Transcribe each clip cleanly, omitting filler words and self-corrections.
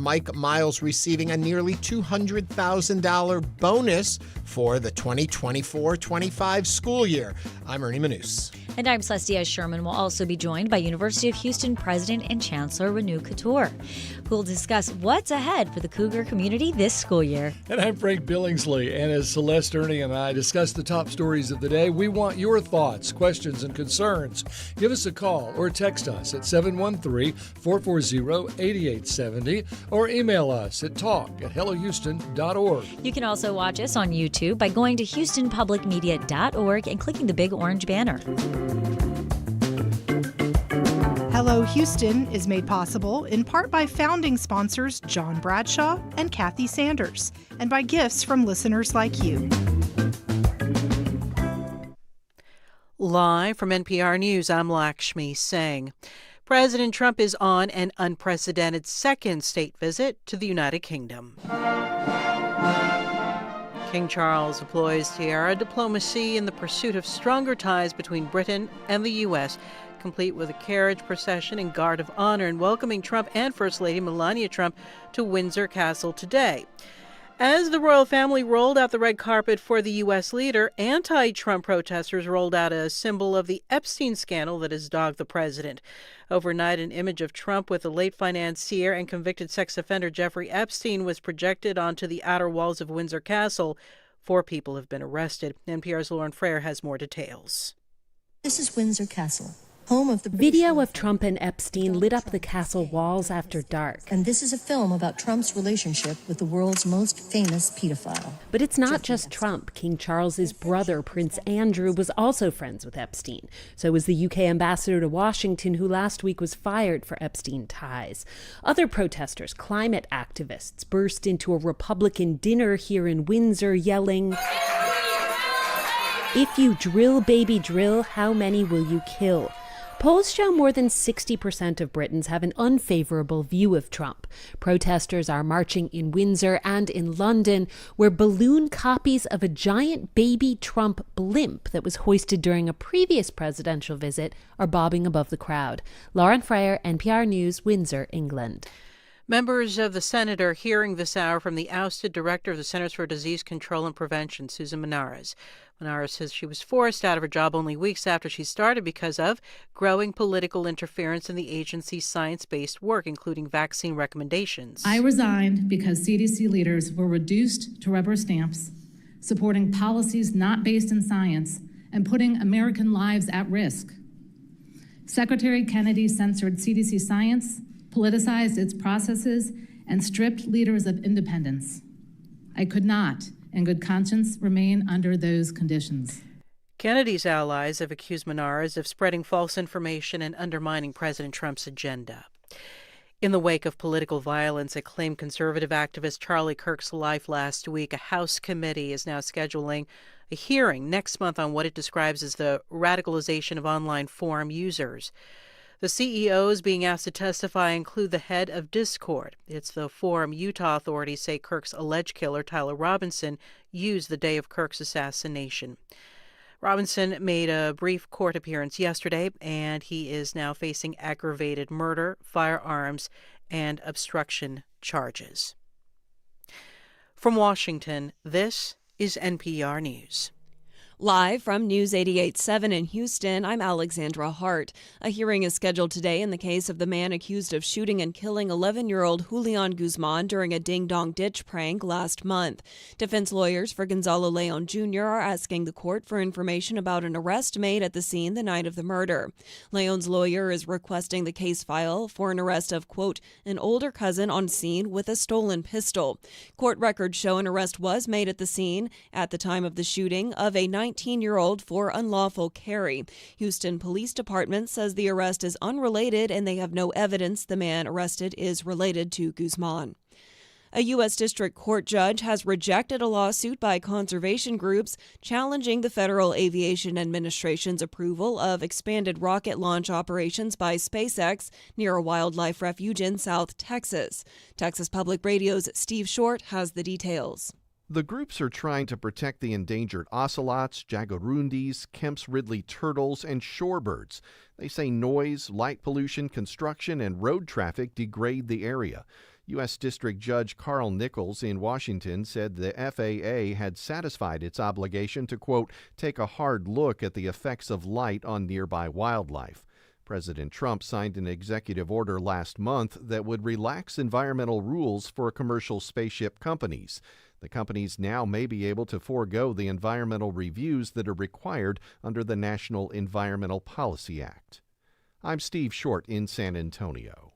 Mike Miles receiving a nearly $200,000 bonus for the 2024-25 school year. I'm Ernie Manous. And I'm Celestia Sherman. We'll also be joined by University of Houston President and Chancellor Renu Khator, who will discuss what's ahead for the Cougar community this school year. And I'm Frank Billingsley. And as Celeste, Ernie, and I discuss the top stories of the day, we want your thoughts, questions, and concerns. Give us a call or text us at 713-440-8870 or email us at talk@hellohouston.org. You can also watch us on YouTube by going to houstonpublicmedia.org and clicking the big orange banner. Hello Houston is made possible in part by founding sponsors John Bradshaw and Kathy Sanders, and by gifts from listeners like you. Live from NPR News, I'm Lakshmi Singh. President Trump is on an unprecedented second state visit to the United Kingdom. King Charles employs tiara diplomacy in the pursuit of stronger ties between Britain and the U.S., complete with a carriage procession and guard of honor in welcoming Trump and First Lady Melania Trump to Windsor Castle today. As the royal family rolled out the red carpet for the U.S. leader, anti-Trump protesters rolled out a symbol of the Epstein scandal that has dogged the president. Overnight, an image of Trump with the late financier and convicted sex offender Jeffrey Epstein was projected onto the outer walls of Windsor Castle. 4 people have been arrested. NPR's Lauren Frayer has more details. This is Windsor Castle, home of the Video of Trump and Epstein lit up the castle walls after dark. And this is a film about Trump's relationship with the world's most famous pedophile. But it's not just Trump. King Charles's brother, Prince Andrew, was also friends with Epstein. So was the UK ambassador to Washington, who last week was fired for Epstein ties. Other protesters, climate activists, burst into a Republican dinner here in Windsor yelling, "If you drill, baby, drill, how many will you kill?" Polls show more than 60% of Britons have an unfavorable view of Trump. Protesters are marching in Windsor and in London, where balloon copies of a giant baby Trump blimp that was hoisted during a previous presidential visit are bobbing above the crowd. Lauren Frayer, NPR News, Windsor, England. Members of the Senate are hearing this hour from the ousted director of the Centers for Disease Control and Prevention, Susan Menares. Menares says she was forced out of her job only weeks after she started because of growing political interference in the agency's science-based work, including vaccine recommendations. I resigned because CDC leaders were reduced to rubber stamps, supporting policies not based in science and putting American lives at risk. Secretary Kennedy censored CDC science, politicized its processes, and stripped leaders of independence. I could not, in good conscience, remain under those conditions. Kennedy's allies have accused Menares of spreading false information and undermining President Trump's agenda. In the wake of political violence that claimed conservative activist Charlie Kirk's life last week, a House committee is now scheduling a hearing next month on what it describes as the radicalization of online forum users. The CEOs being asked to testify include the head of Discord. It's the forum Utah authorities say Kirk's alleged killer, Tyler Robinson, used the day of Kirk's assassination. Robinson made a brief court appearance yesterday, and he is now facing aggravated murder, firearms, and obstruction charges. From Washington, this is NPR News. Live from News 88.7 in Houston, I'm Alexandra Hart. A hearing is scheduled today in the case of the man accused of shooting and killing 11-year-old Julian Guzman during a ding-dong ditch prank last month. Defense lawyers for Gonzalo Leon Jr. are asking the court for information about an arrest made at the scene the night of the murder. Leon's lawyer is requesting the case file for an arrest of, quote, an older cousin on scene with a stolen pistol. Court records show an arrest was made at the scene at the time of the shooting of a 19-year-old for unlawful carry. Houston Police Department says the arrest is unrelated and they have no evidence the man arrested is related to Guzman. A U.S. District Court judge has rejected a lawsuit by conservation groups challenging the Federal Aviation Administration's approval of expanded rocket launch operations by SpaceX near a wildlife refuge in South Texas. Texas Public Radio's Steve Short has the details. The groups are trying to protect the endangered ocelots, jaguarundis, Kemp's Ridley turtles, and shorebirds. They say noise, light pollution, construction, and road traffic degrade the area. U.S. District Judge Carl Nichols in Washington said the FAA had satisfied its obligation to, quote, take a hard look at the effects of light on nearby wildlife. President Trump signed an executive order last month that would relax environmental rules for commercial spaceship companies. The companies now may be able to forego the environmental reviews that are required under the National Environmental Policy Act. I'm Steve Short in San Antonio.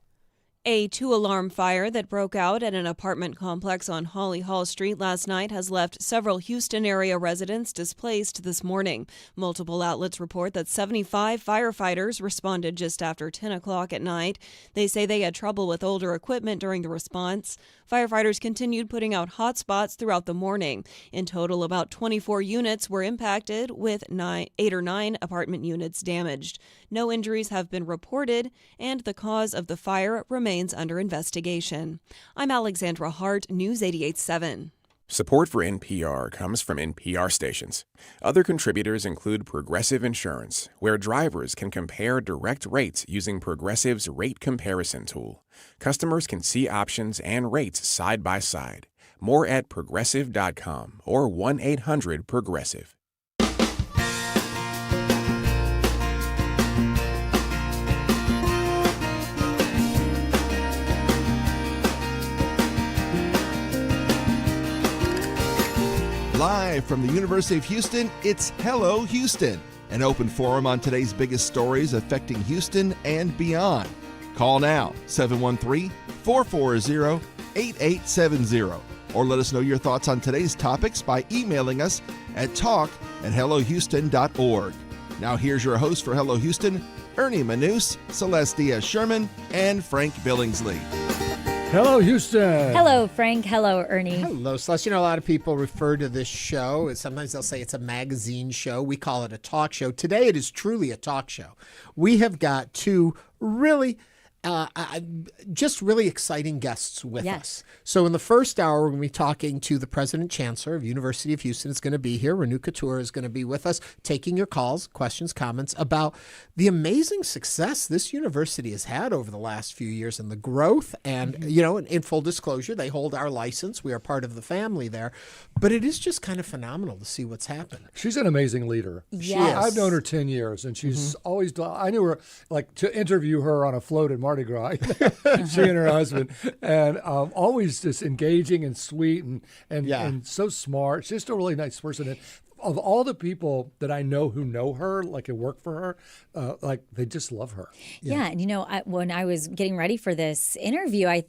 A 2-alarm fire that broke out at an apartment complex on Holly Hall Street last night has left several Houston area residents displaced this morning. Multiple outlets report that 75 firefighters responded just after 10 o'clock at night. They say they had trouble with older equipment during the response. Firefighters continued putting out hot spots throughout the morning. In total, about 24 units were impacted, with 8 or 9 apartment units damaged. No injuries have been reported, and the cause of the fire remains under investigation. I'm Alexandra Hart, News 88.7. Support for NPR comes from NPR stations. Other contributors include Progressive Insurance, where drivers can compare direct rates using Progressive's rate comparison tool. Customers can see options and rates side by side. More at progressive.com or 1-800-PROGRESSIVE. Live from the University of Houston, it's Hello Houston, an open forum on today's biggest stories affecting Houston and beyond. Call now, 713-440-8870, or let us know your thoughts on today's topics by emailing us at talk@hellohouston.org. Now here's your host for Hello Houston, Ernie Manous, Celeste Diaz-Sherman, and Frank Billingsley. Hello, Houston. Hello, Frank. Hello, Ernie. Hello, Celeste. You know, a lot of people refer to this show. Sometimes they'll say it's a magazine show. We call it a talk show. Today, it is truly a talk show. We have got two really just really exciting guests with us. So in the first hour, we're going to be talking to the President Chancellor of University of Houston. Is going to be here. Renu Khator is going to be with us, taking your calls, questions, comments about the amazing success this university has had over the last few years and the growth. And, you know, in full disclosure, they hold our license. We are part of the family there. But it is just kind of phenomenal to see what's happened. She's an amazing leader. Yes. I've known her 10 years, and she's always, I knew her, like, to interview her on a float at Mardi Gras, she and her husband, and always just engaging and sweet and so smart. She's just a really nice person. And of all the people that I know who know her, like, and work for her, like, they just love her. Yeah, and you know, when I was getting ready for this interview, I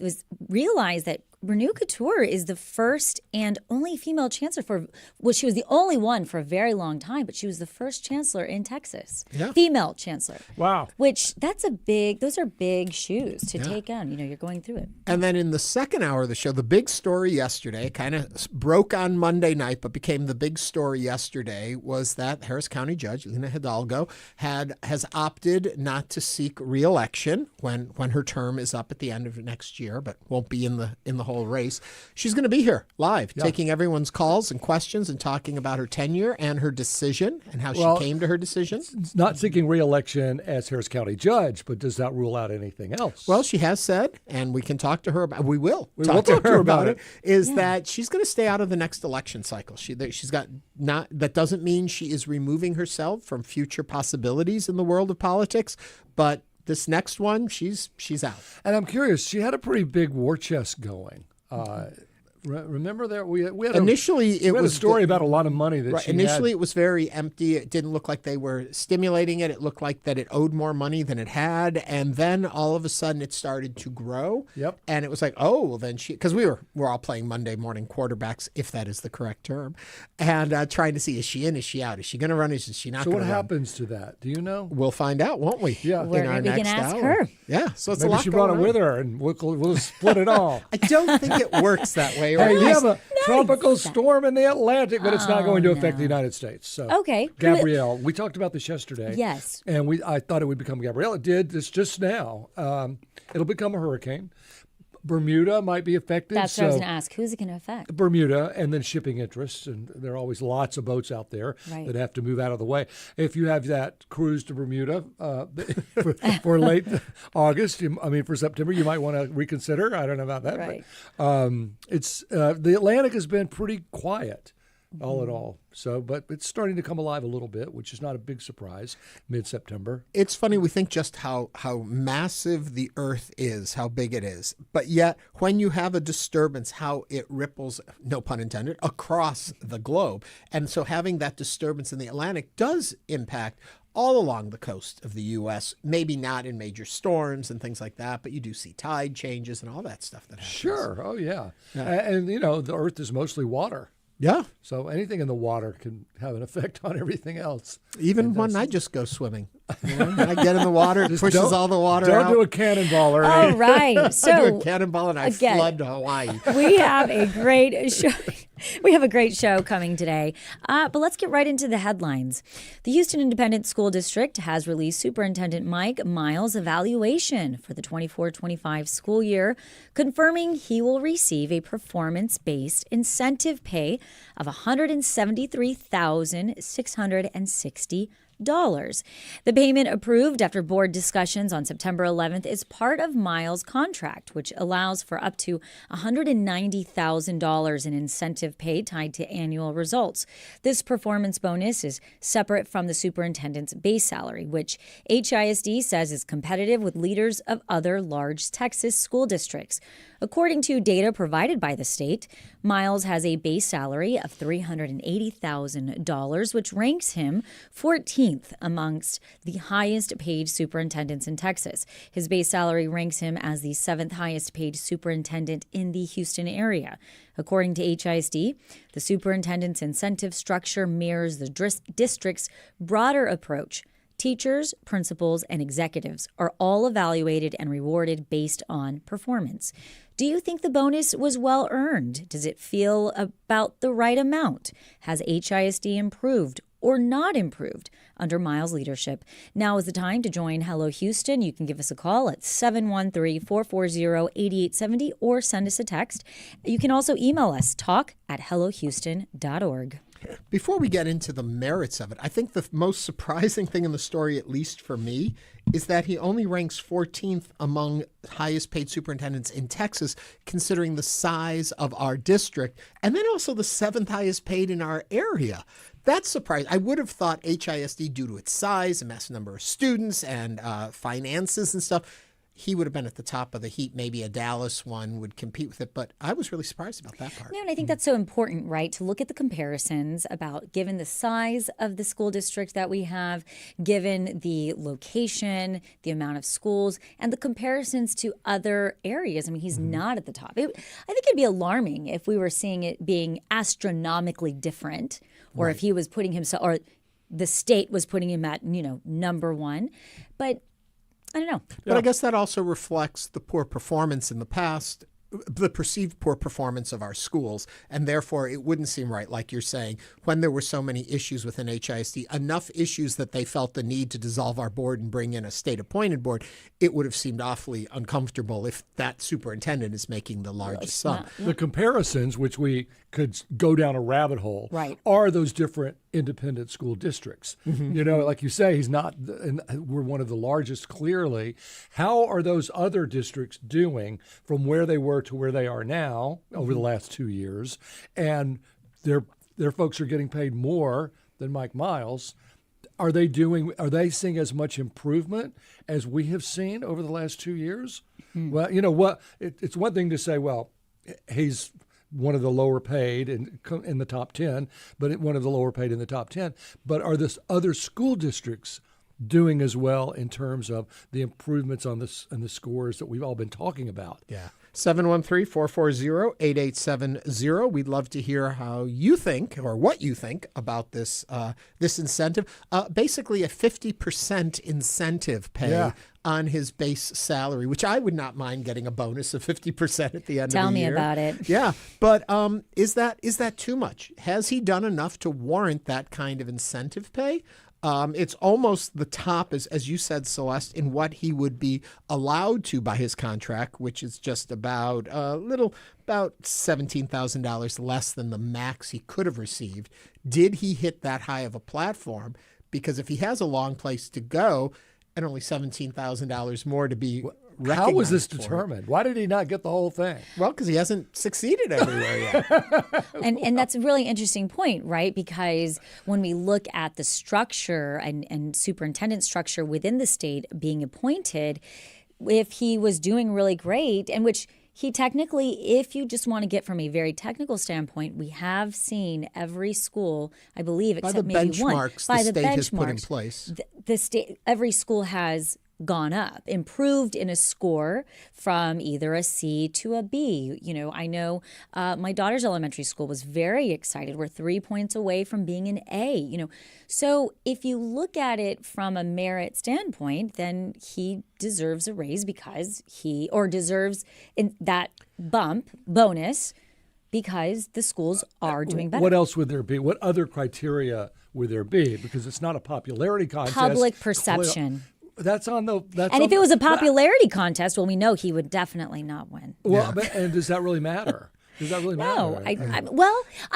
realized that Renu Khator is the first and only female chancellor she was the only one for a very long time, but she was the first chancellor in Texas. Yeah. Female chancellor. Wow. Those are big shoes to take on. You know, you're going through it. And then in the second hour of the show, the big story yesterday, kind of broke on Monday night, but became the big story yesterday, was that Harris County Judge Lina Hidalgo has opted not to seek reelection when her term is up at the end of next year, but won't be in the whole race. She's going to be here live, taking everyone's calls and questions and talking about her tenure and her decision and how she came to her decision. Not seeking re-election as Harris County Judge, but does that rule out anything else? Well, she has said, and we can talk to her about. We will talk to her about it. Is that she's going to stay out of the next election cycle? She's got not. That doesn't mean she is removing herself from future possibilities in the world of politics, but this next one, she's out. And I'm curious, she had a pretty big war chest going. Remember that we had a story about a lot of money that she initially had. It was very empty. It didn't look like they were stimulating it. It looked like that it owed more money than it had, and then all of a sudden it started to grow. Yep. And it was like, oh, well, then because we're all playing Monday morning quarterbacks, if that is the correct term, and trying to see, is she in, is she out, is she going to run, is she not going to run? So what happens to that? Do you know? We'll find out, won't we? Yeah. We can ask her. Yeah. So it's maybe a lot she brought it with her, and we'll split it all. I don't think it works that way. Hey, we have a tropical storm in the Atlantic, but it's not going to affect the United States. So, okay. Gabrielle, we talked about this yesterday. Yes. And I thought it would become Gabrielle. It did this just now. It'll become a hurricane. Bermuda might be affected. That's what I was going to ask. Who's it going to affect? Bermuda, and then shipping interests, and there are always lots of boats out there that have to move out of the way. If you have that cruise to Bermuda for late August, for September, you might want to reconsider. I don't know about that. Right. But, it's the Atlantic has been pretty quiet. All in all. So, but it's starting to come alive a little bit, which is not a big surprise mid-September. It's funny, we think just how massive the Earth is, how big it is. But yet, when you have a disturbance, how it ripples, no pun intended, across the globe. And so having that disturbance in the Atlantic does impact all along the coast of the U.S., maybe not in major storms and things like that, but you do see tide changes and all that stuff that happens. Sure. Oh, yeah. And the Earth is mostly water. Yeah. So anything in the water can have an effect on everything else. Even when I just go swimming. When I get in the water, it pushes all the water out. Don't do a cannonball, or All right. So I do a cannonball and I flood Hawaii. We have a great show. We have a great show coming today. But let's get right into the headlines. The Houston Independent School District has released Superintendent Mike Miles' evaluation for the 24-25 school year, confirming he will receive a performance-based incentive pay of $173,660. The payment, approved after board discussions on September 11th, is part of Miles' contract, which allows for up to $190,000 in incentive pay tied to annual results. This performance bonus is separate from the superintendent's base salary, which HISD says is competitive with leaders of other large Texas school districts. According to data provided by the state, Miles has a base salary of $380,000, which ranks him 14th amongst the highest paid superintendents in Texas. His base salary ranks him as the 7th highest paid superintendent in the Houston area. According to HISD, the superintendent's incentive structure mirrors the district's broader approach. Teachers, principals, and executives are all evaluated and rewarded based on performance. Do you think the bonus was well earned? Does it feel about the right amount? Has HISD improved or not improved under Miles' leadership? Now is the time to join Hello Houston. You can give us a call at 713-440-8870 or send us a text. You can also email us, talk@hellohouston.org. Before we get into the merits of it, I think the most surprising thing in the story, at least for me, is that he only ranks 14th among highest paid superintendents in Texas, considering the size of our district, and then also the 7th highest paid in our area. That's surprising. I would have thought HISD, due to its size, a massive number of students, and finances and stuff, he would have been at the top of the heap. Maybe a Dallas one would compete with it, but I was really surprised about that part. Yeah, and I think that's so important, right, to look at the comparisons about, given the size of the school district that we have, given the location, the amount of schools, and the comparisons to other areas. I mean, he's not at the top. I think it'd be alarming if we were seeing it being astronomically different, or if he was putting himself, or the state was putting him at, number one. But I don't know. But I guess that also reflects the poor performance in the past, the perceived poor performance of our schools, and therefore it wouldn't seem right, like you're saying, when there were so many issues within HISD, enough issues that they felt the need to dissolve our board and bring in a state-appointed board, it would have seemed awfully uncomfortable if that superintendent is making the largest sum. The comparisons, which we could go down a rabbit hole, are those different independent school districts. Like you say, he's not, and we're one of the largest, clearly. How are those other districts doing from where they were to where they are now over the last 2 years? And their folks are getting paid more than Mike Miles. Are they seeing as much improvement as we have seen over the last 2 years? Well, you know what? It's one thing to say, well, he's one of the lower paid in the top 10, but one of the lower paid in the top 10. But are this other school districts doing as well in terms of the improvements on this and the scores that we've all been talking about? Yeah. 713-440-8870. We'd love to hear how you think, or what you think, about this this incentive. Basically, a 50% incentive pay on his base salary, which I would not mind getting a bonus of 50% at the end of the year. Tell me about it. Yeah, but is that too much? Has he done enough to warrant that kind of incentive pay? It's almost the top, as you said, Celeste, in what he would be allowed to by his contract, which is just about $17,000 less than the max he could have received. Did he hit that high of a platform? Because if he has a long place to go and only $17,000 more to be recognized, how was this determined? Why did he not get the whole thing? Well, because he hasn't succeeded everywhere yet. And that's a really interesting point, right? Because when we look at the structure and superintendent structure within the state being appointed, if he was doing really great, and which he technically, if you just want to get from a very technical standpoint, we have seen every school, I believe, except maybe one, by the benchmarks the state has put in place. The state, every school has gone up, improved in a score from either a C to a B. You know, I know my daughter's elementary school was very excited. We're 3 points away from being an A, you know. So if you look at it from a merit standpoint, then he deserves a raise because deserves that bonus because the schools are doing better. What else would there be? What other criteria would there be? Because it's not a popularity contest. Public perception. And if it was a popularity contest, well, we know he would definitely not win. Well, and does that really matter? Does that really matter? No, I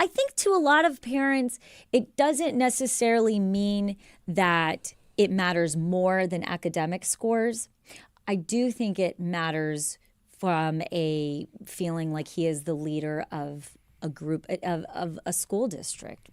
think to a lot of parents, it doesn't necessarily mean that it matters more than academic scores. I do think it matters from a feeling like he is the leader of a group of a school district.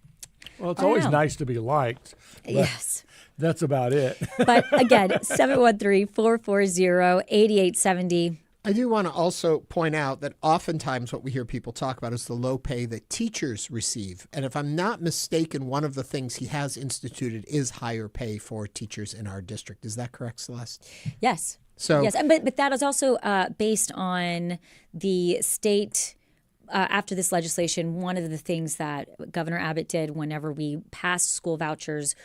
Well, it's always nice to be liked. Yes. That's about it. But again, 713-440-8870. I do want to also point out that oftentimes what we hear people talk about is the low pay that teachers receive. And if I'm not mistaken, one of the things he has instituted is higher pay for teachers in our district. Is that correct, Celeste? Yes. Yes, but that is also based on the state. After this legislation, one of the things that Governor Abbott did whenever we passed school vouchers,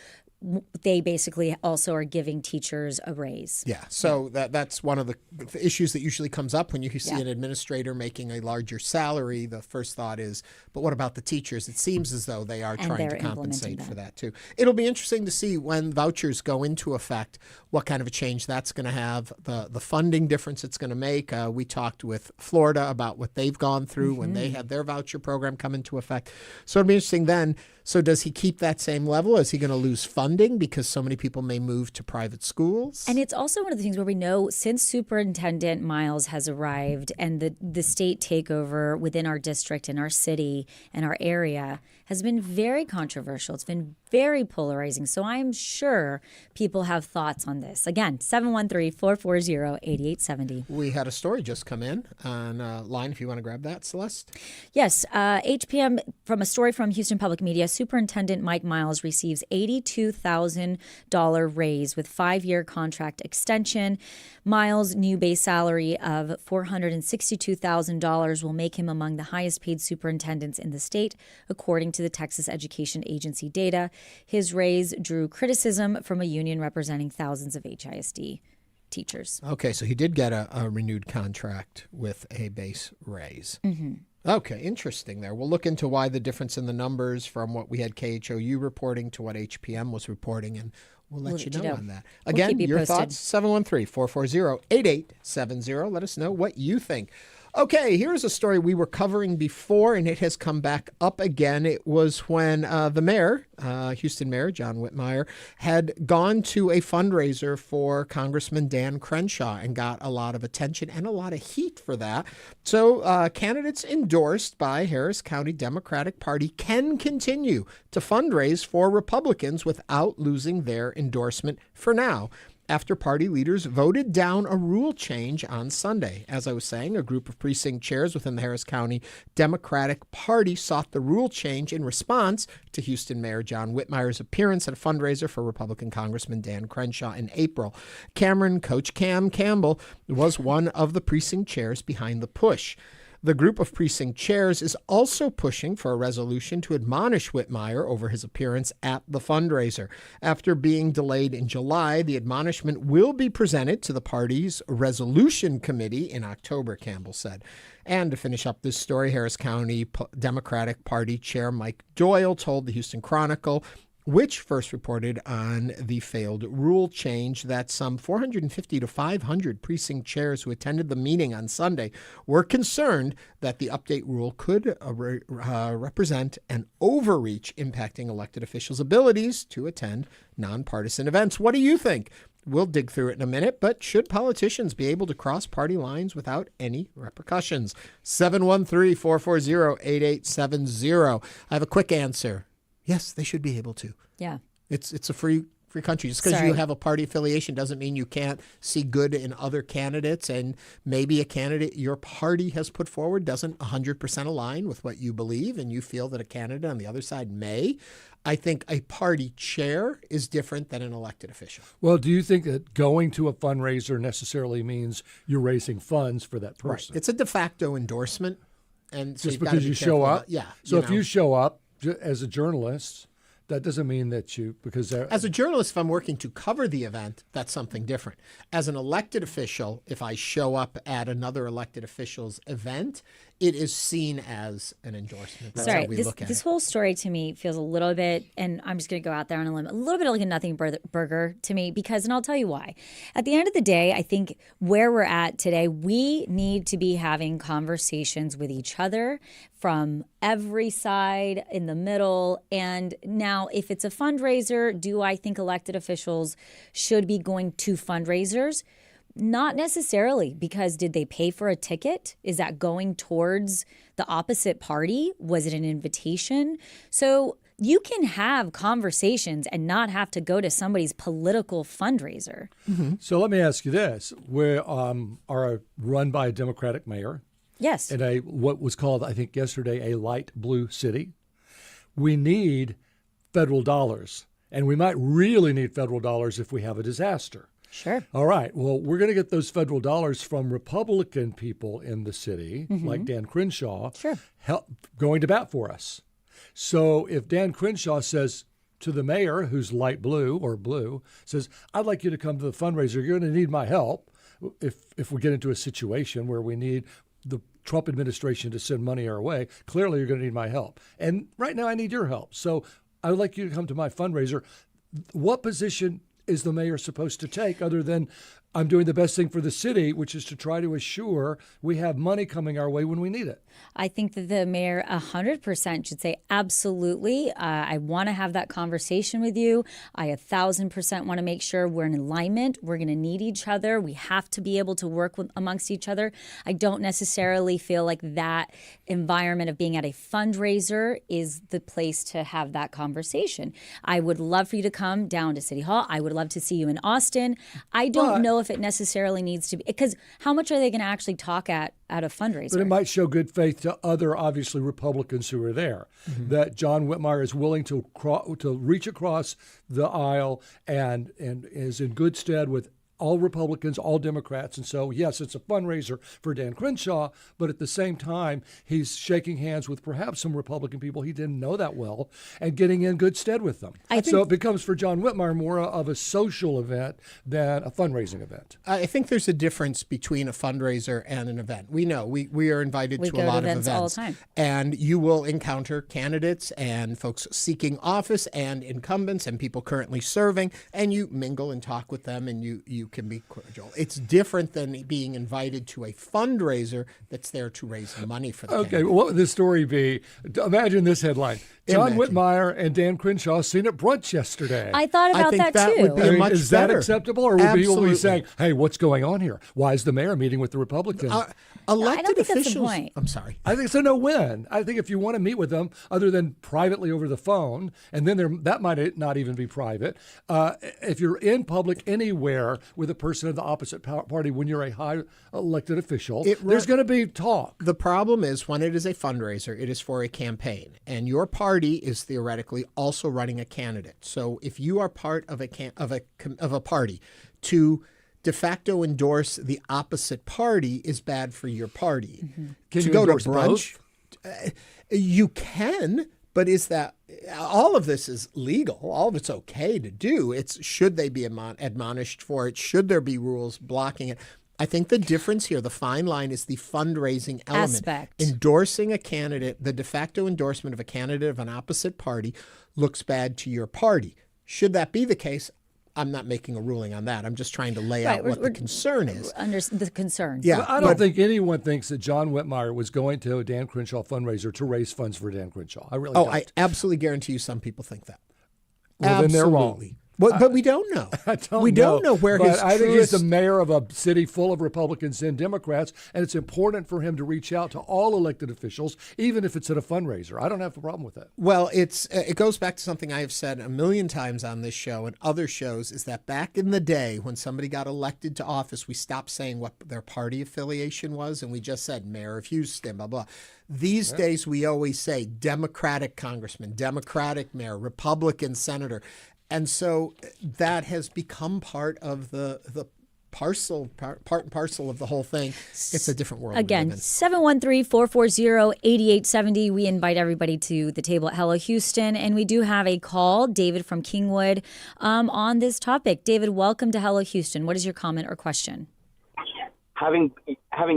they basically also are giving teachers a raise. Yeah, so that's one of the issues that usually comes up when you see an administrator making a larger salary. The first thought is, but what about the teachers? It seems as though they are trying to compensate for that too. It'll be interesting to see when vouchers go into effect, what kind of a change that's going to have, the funding difference it's going to make. We talked with Florida about what they've gone through when they had their voucher program come into effect. So it'll be interesting then. So does he keep that same level? Is he going to lose funding because so many people may move to private schools? And it's also one of the things where we know since Superintendent Miles has arrived and the state takeover within our district and our city and our area has been very controversial. It's been very polarizing. So I'm sure people have thoughts on this. Again, 713-440-8870. We had a story just come in on line if you want to grab that, Celeste. Yes, HPM, from a story from Houston Public Media, Superintendent Mike Miles receives $82,000 raise with 5-year contract extension. Miles' new base salary of $462,000 will make him among the highest paid superintendents in the state, according to the Texas Education Agency data. His raise drew criticism from a union representing thousands of HISD teachers. Okay, so he did get a renewed contract with a base raise. Mm-hmm. Okay, interesting there. We'll look into why the difference in the numbers from what we had KHOU reporting to what HPM was reporting, and we'll let you know on that. Again, your thoughts, 713-440-8870. Let us know what you think. Okay, here's a story we were covering before, and it has come back up again. It was when the mayor, Houston Mayor John Whitmire, had gone to a fundraiser for Congressman Dan Crenshaw and got a lot of attention and a lot of heat for that. So candidates endorsed by Harris County Democratic Party can continue to fundraise for Republicans without losing their endorsement for now, after party leaders voted down a rule change on Sunday. As I was saying, a group of precinct chairs within the Harris County Democratic Party sought the rule change in response to Houston Mayor John Whitmire's appearance at a fundraiser for Republican Congressman Dan Crenshaw in April. Coach Cam Campbell was one of the precinct chairs behind the push. The group of precinct chairs is also pushing for a resolution to admonish Whitmire over his appearance at the fundraiser. After being delayed in July, the admonishment will be presented to the party's resolution committee in October, Campbell said. And to finish up this story, Harris County Democratic Party Chair Mike Doyle told the Houston Chronicle, which first reported on the failed rule change that some 450 to 500 precinct chairs who attended the meeting on Sunday were concerned that the update rule could represent an overreach impacting elected officials' abilities to attend nonpartisan events. What do you think? We'll dig through it in a minute, but should politicians be able to cross party lines without any repercussions? 713-440-8870. I have a quick answer. Yes, they should be able to. Yeah. It's a free country. Just because you have a party affiliation doesn't mean you can't see good in other candidates, and maybe a candidate your party has put forward doesn't 100% align with what you believe, and you feel that a candidate on the other side may. I think a party chair is different than an elected official. Well, do you think that going to a fundraiser necessarily means you're raising funds for that person? Right. It's a de facto endorsement. And so just because you show up? Yeah. So if you show up as a journalist, that doesn't mean that as a journalist, if I'm working to cover the event, that's something different. As an elected official, if I show up at another elected official's event, it is seen as an endorsement. That's how we look at this it. whole story to me feels a little bit, and I'm just going to go out there on a limb, a little bit like a nothing burger to me, and I'll tell you why. At the end of the day, I think where we're at today, we need to be having conversations with each other from every side, in the middle. And now, if it's a fundraiser, do I think elected officials should be going to fundraisers? Not necessarily, because did they pay for a ticket? Is that going towards the opposite party? Was it an invitation? So you can have conversations and not have to go to somebody's political fundraiser. Mm-hmm. So let me ask you this. We are run by a Democratic mayor. Yes. In what was called, I think yesterday, a light blue city. We need federal dollars, and we might really need federal dollars if we have a disaster. Sure. All right. Well, we're going to get those federal dollars from Republican people in the city, like Dan Crenshaw, going to bat for us. So if Dan Crenshaw says to the mayor, who's light blue or blue, says, I'd like you to come to the fundraiser. You're going to need my help if we get into a situation where we need the Trump administration to send money our way. Clearly, you're going to need my help. And right now, I need your help. So I would like you to come to my fundraiser. What position is the mayor supposed to take other than I'm doing the best thing for the city, which is to try to assure we have money coming our way when we need it? I think that the mayor 100% should say, absolutely, I want to have that conversation with you. I 1,000% want to make sure we're in alignment. We're going to need each other. We have to be able to work amongst each other. I don't necessarily feel like that environment of being at a fundraiser is the place to have that conversation. I would love for you to come down to City Hall. I would love to see you in Austin. I don't know if it necessarily needs to be, because how much are they going to actually talk at a fundraiser? But it might show good faith to other, obviously, Republicans who are there, that John Whitmire is willing to reach across the aisle and is in good stead with all Republicans, all Democrats. And so, yes, it's a fundraiser for Dan Crenshaw, but at the same time, he's shaking hands with perhaps some Republican people he didn't know that well and getting in good stead with them. So it becomes for John Whitmire more of a social event than a fundraising event. I think there's a difference between a fundraiser and an event. We know we are invited to a lot of events all the time. And you will encounter candidates and folks seeking office and incumbents and people currently serving, and you mingle and talk with them, and you can be cordial. It's different than being invited to a fundraiser that's there to raise money for the Okay, well, what would this story be? Imagine this headline. John Whitmire and Dan Crenshaw seen at brunch yesterday. I thought about that too. Would be much is better. That acceptable? Or would people be saying, hey, what's going on here? Why is the mayor meeting with the Republicans? Elected I don't think officials. that's the point. I'm sorry. I think it's a no-win. I think if you want to meet with them, other than privately over the phone, and then that might not even be private, if you're in public anywhere with a person of the opposite party when you're a high elected official, there's going to be talk. The problem is when it is a fundraiser, it is for a campaign, and your party is theoretically also running a candidate. So if you are part of a party, to de facto endorse the opposite party is bad for your party. Can to you go to endorse brunch, you can, but is that all of this is legal? All of it's okay to do. It's should they be admonished for it? Should there be rules blocking it? I think the difference here, the fine line, is the fundraising element. Aspect. Endorsing a candidate, the de facto endorsement of a candidate of an opposite party looks bad to your party. Should that be the case, I'm not making a ruling on that. I'm just trying to lay out what the concern is. The concern. Yeah, well, I don't think anyone thinks that John Whitmire was going to a Dan Crenshaw fundraiser to raise funds for Dan Crenshaw. I really don't. I absolutely guarantee you some people think that. Well, then they're wrong. But we don't know. We don't know where his I think he's truest... the mayor of a city full of Republicans and Democrats, and it's important for him to reach out to all elected officials, even if it's at a fundraiser. I don't have a problem with that. Well, it goes back to something I have said a million times on this show and other shows, is that back in the day when somebody got elected to office, we stopped saying what their party affiliation was, and we just said mayor of Houston, blah, blah. These days, we always say Democratic congressman, Democratic mayor, Republican senator. And so that has become part of the part and parcel of the whole thing. It's a different world. Again, 713-440-8870. We invite everybody to the table at Hello Houston. And we do have a call, David from Kingwood, on this topic. David, welcome to Hello Houston. What is your comment or question? Having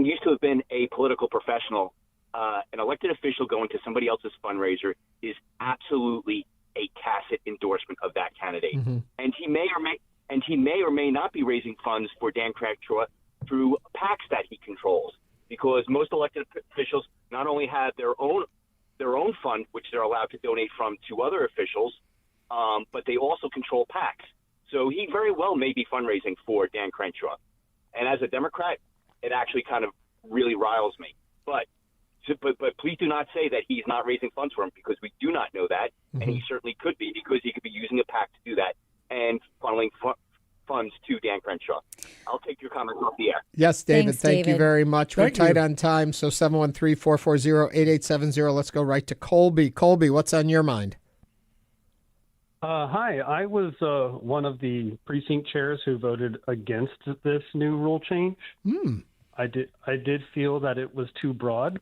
used to have been a political professional, an elected official going to somebody else's fundraiser is absolutely a tacit endorsement of that candidate. Mm-hmm. And he may or may not be raising funds for Dan Crenshaw through PACs that he controls, because most elected officials not only have their own fund, which they're allowed to donate from to other officials, but they also control PACs. So he very well may be fundraising for Dan Crenshaw. And as a Democrat, it actually kind of really riles me. But please do not say that he's not raising funds for him, because we do not know that. Mm-hmm. And he certainly could be, because he could be using a PAC to do that and funneling funds to Dan Crenshaw. I'll take your comments off the air. Yes, David. Thanks, Thank you very much. We're tight on time. So 713-440-8870. Let's go right to Colby. Colby, what's on your mind? Hi, I was one of the precinct chairs who voted against this new rule change. I did feel that it was too broad.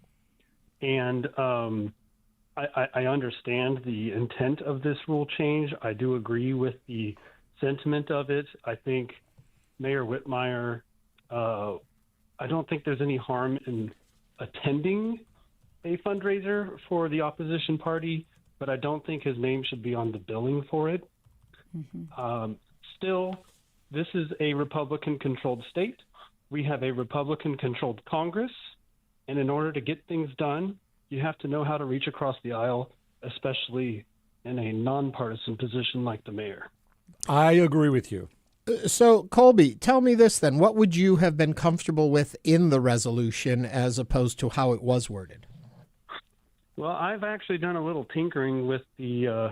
And I understand the intent of this rule change. I do agree with the sentiment of it. I think Mayor Whitmire, I don't think there's any harm in attending a fundraiser for the opposition party, but I don't think his name should be on the billing for it. Mm-hmm. Still, this is a Republican-controlled state. We have a Republican-controlled Congress. And in order to get things done, you have to know how to reach across the aisle, especially in a nonpartisan position like the mayor. I agree with you. So, Colby, tell me this then. What would you have been comfortable with in the resolution as opposed to how it was worded? Well, I've actually done a little tinkering with the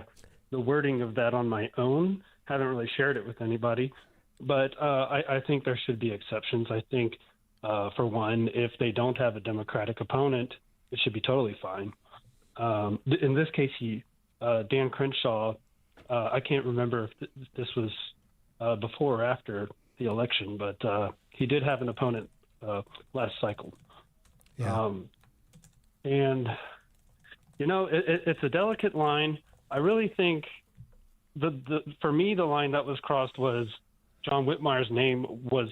wording of that on my own. Haven't really shared it with anybody. But I think there should be exceptions. I think for one, if they don't have a Democratic opponent, it should be totally fine. In this case, Dan Crenshaw, I can't remember if this was before or after the election, but he did have an opponent last cycle. Yeah. And, it's a delicate line. I really think for me, the line that was crossed was John Whitmire's name was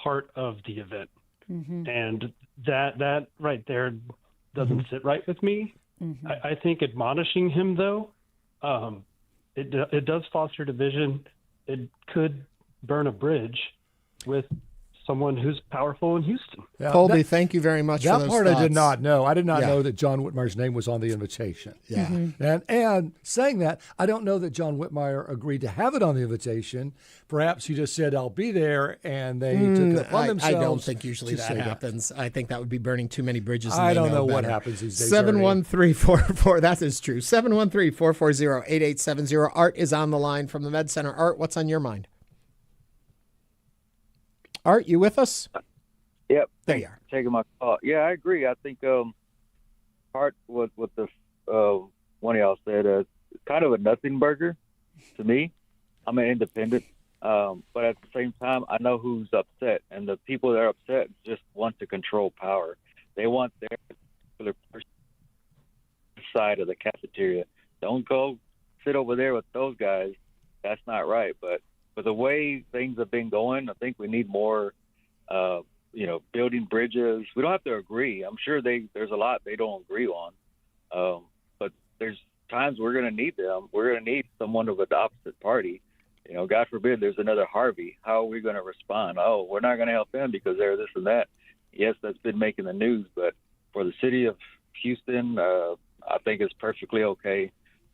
part of the event. Mm-hmm. And that right there doesn't sit right with me. Mm-hmm. I think admonishing him, though, it does foster division. It could burn a bridge with someone who's powerful in Houston. Yeah, Colby, thank you very much for those That part thoughts. I did not know. I did not know that John Whitmire's name was on the invitation. Yeah. Mm-hmm. And saying that, I don't know that John Whitmire agreed to have it on the invitation. Perhaps he just said, I'll be there, and they took it upon themselves. I don't think usually that happens. I think that would be burning too many bridges. And I don't know what happens these days. 713-44, that is true. 713-440-8870. Art is on the line from the Med Center. Art, what's on your mind? Art, you with us? Yep. There you are. Taking my call. Yeah, I agree. I think Art, what the one of y'all said, kind of a nothing burger to me. I'm an independent, but at the same time, I know who's upset, and the people that are upset just want to control power. They want their side of the cafeteria. Don't go sit over there with those guys. That's not right. But the way things have been going, I think we need more building bridges. We don't have to agree. I'm sure there's a lot they don't agree on. But there's times we're going to need them. We're going to need someone of the opposite party. God forbid there's another Harvey. How are we going to respond? Oh, we're not going to help them because they're this and that. Yes, that's been making the news, but for the city of Houston, I think it's perfectly okay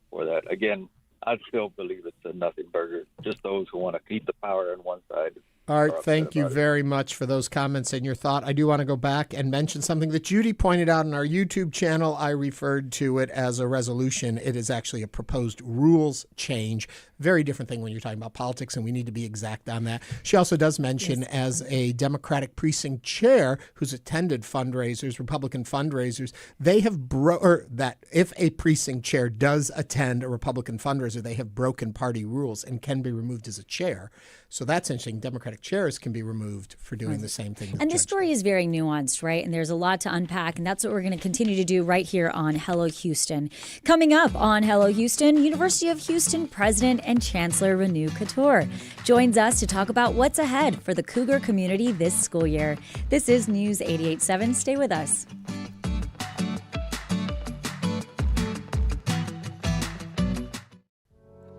for that. Again, I still believe it's a nothing burger. Just those who want to keep the power on one side. Art, thank you very much for those comments and your thought. I do want to go back and mention something that Judy pointed out on our YouTube channel. I referred to it as a resolution. It is actually a proposed rules change. Very different thing when you're talking about politics, and we need to be exact on that. She also does mention as a Democratic precinct chair who's attended fundraisers, Republican fundraisers, they have that if a precinct chair does attend a Republican fundraiser, they have broken party rules and can be removed as a chair. So that's interesting. Democratic chairs can be removed for doing the same thing. And this story is very nuanced, right? And there's a lot to unpack, and that's what we're going to continue to do right here on Hello Houston. Coming up on Hello Houston, University of Houston President and Chancellor Renu Khator joins us to talk about what's ahead for the Cougar community this school year. This is News 88.7. Stay with us.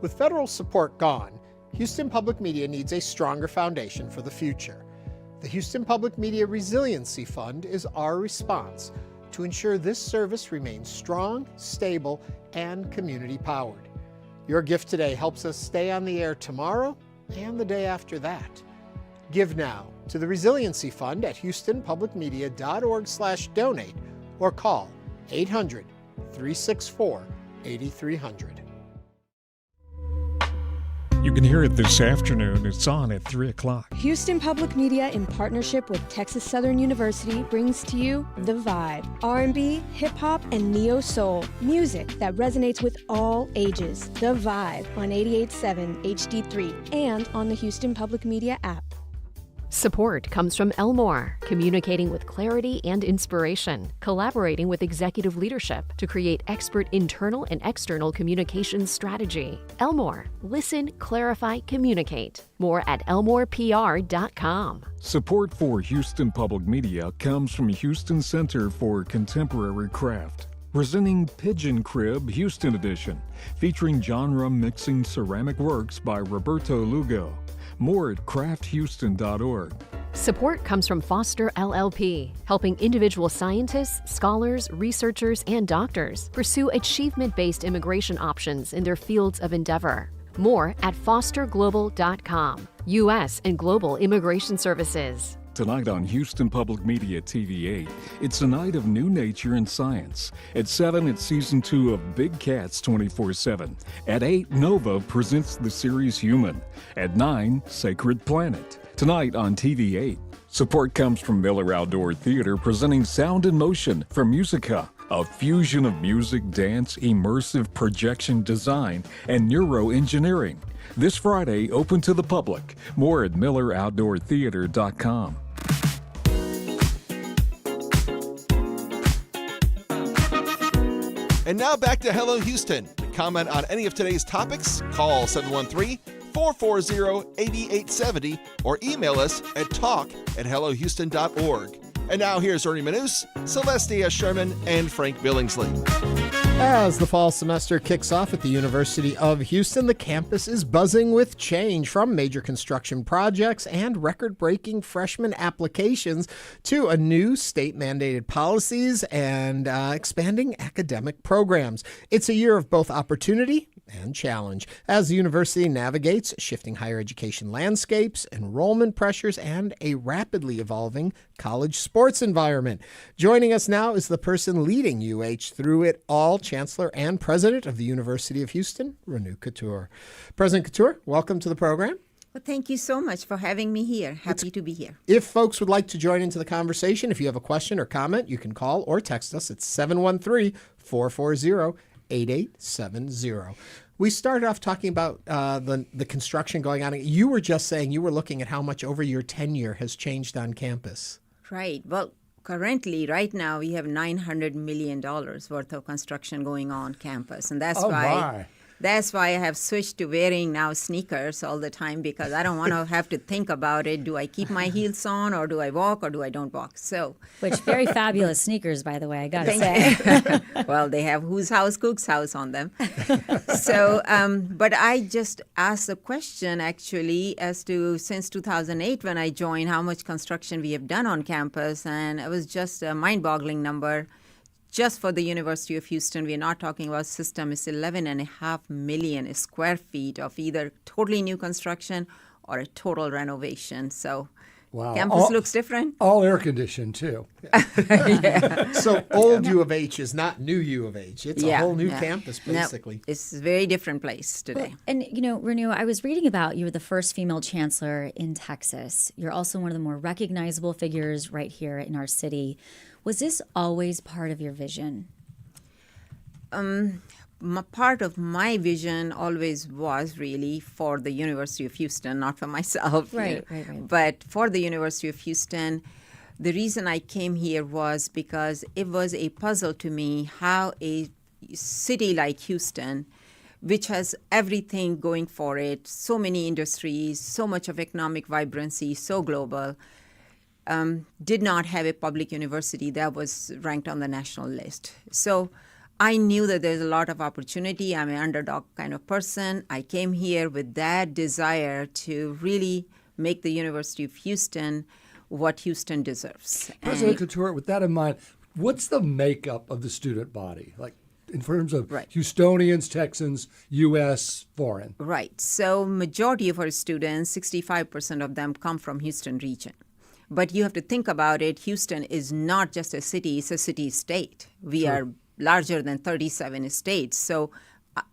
With federal support gone, Houston Public Media needs a stronger foundation for the future. The Houston Public Media Resiliency Fund is our response to ensure this service remains strong, stable, and community-powered. Your gift today helps us stay on the air tomorrow and the day after that. Give now to the Resiliency Fund at houstonpublicmedia.org/donate or call 800-364-8300. You can hear it this afternoon. It's on at 3 o'clock. Houston Public Media, in partnership with Texas Southern University, brings to you The Vibe. R&B, hip-hop, and neo-soul. Music that resonates with all ages. The Vibe on 88.7 HD3 and on the Houston Public Media app. Support comes from Elmore, communicating with clarity and inspiration, collaborating with executive leadership to create expert internal and external communications strategy. Elmore, listen, clarify, communicate. More at elmorepr.com. Support for Houston Public Media comes from Houston Center for Contemporary Craft, presenting Pigeon Crib Houston Edition, featuring genre-mixing ceramic works by Roberto Lugo. More at crafthouston.org. Support comes from Foster LLP, helping individual scientists, scholars, researchers, and doctors pursue achievement-based immigration options in their fields of endeavor. More at fosterglobal.com. U.S. and global immigration services. Tonight on Houston Public Media TV8, it's a night of new nature and science. At 7, it's Season 2 of Big Cats 24/7. At 8, Nova presents the series Human. At 9, Sacred Planet. Tonight on TV8. Support comes from Miller Outdoor Theater, presenting Sound and Motion for Musica, a fusion of music, dance, immersive projection design, and neuroengineering. This Friday, open to the public. More at milleroutdoortheater.com. And now back to Hello Houston. To comment on any of today's topics, call 713-440-8870 or email us at talk@hellohouston.org. And now here's Ernie Manous, Celestia Sherman, and Frank Billingsley. As the fall semester kicks off at the University of Houston, the campus is buzzing with change, from major construction projects and record-breaking freshman applications to a new state-mandated policies and expanding academic programs. It's a year of both opportunity and challenge as the university navigates shifting higher education landscapes, enrollment pressures, and a rapidly evolving college sports environment. Joining us now is the person leading UH through it all, Chancellor and President of the University of Houston, Renu Khator. President Khator, welcome to the program. Well, thank you so much for having me here. Happy to be here. If folks would like to join into the conversation, if you have a question or comment, you can call or text us at 713-440-8870. We started off talking about the construction going on. You were just saying you were looking at how much over your tenure has changed on campus. Right. Well, currently, right now, we have $900 million worth of construction going on campus. And that's That's why I have switched to wearing now sneakers all the time, because I don't want to have to think about it. Do I keep my heels on, or do I walk, or do I don't walk? So, which very fabulous sneakers, by the way, I got to say. Well, they have whose house, cook's house on them. So, but I just asked the question actually as to since 2008 when I joined, how much construction we have done on campus, and it was just a mind-boggling number. Just for the University of Houston, we're not talking about system, it's 11.5 million square feet of either totally new construction or a total renovation. So wow. Campus looks different. All air conditioned, too. Yeah. So old U of H is not new U of H. It's a whole new campus, basically. No, it's a very different place today. Well, and, you know, Renu, I was reading about you were the first female chancellor in Texas. You're also one of the more recognizable figures right here in our city. Was this always part of your vision? Part of my vision always was really for the University of Houston, not for myself. Right. But for the University of Houston, the reason I came here was because it was a puzzle to me how a city like Houston, which has everything going for it, so many industries, so much of economic vibrancy, so global, did not have a public university that was ranked on the national list. So I knew that there's a lot of opportunity. I'm an underdog kind of person. I came here with that desire to really make the University of Houston what Houston deserves. President Khator, with that in mind, what's the makeup of the student body? Like in terms of Houstonians, Texans, U.S., foreign? Right. So majority of our students, 65% of them come from Houston region. But you have to think about it. Houston is not just a city, it's a city-state. We are larger than 37 states. So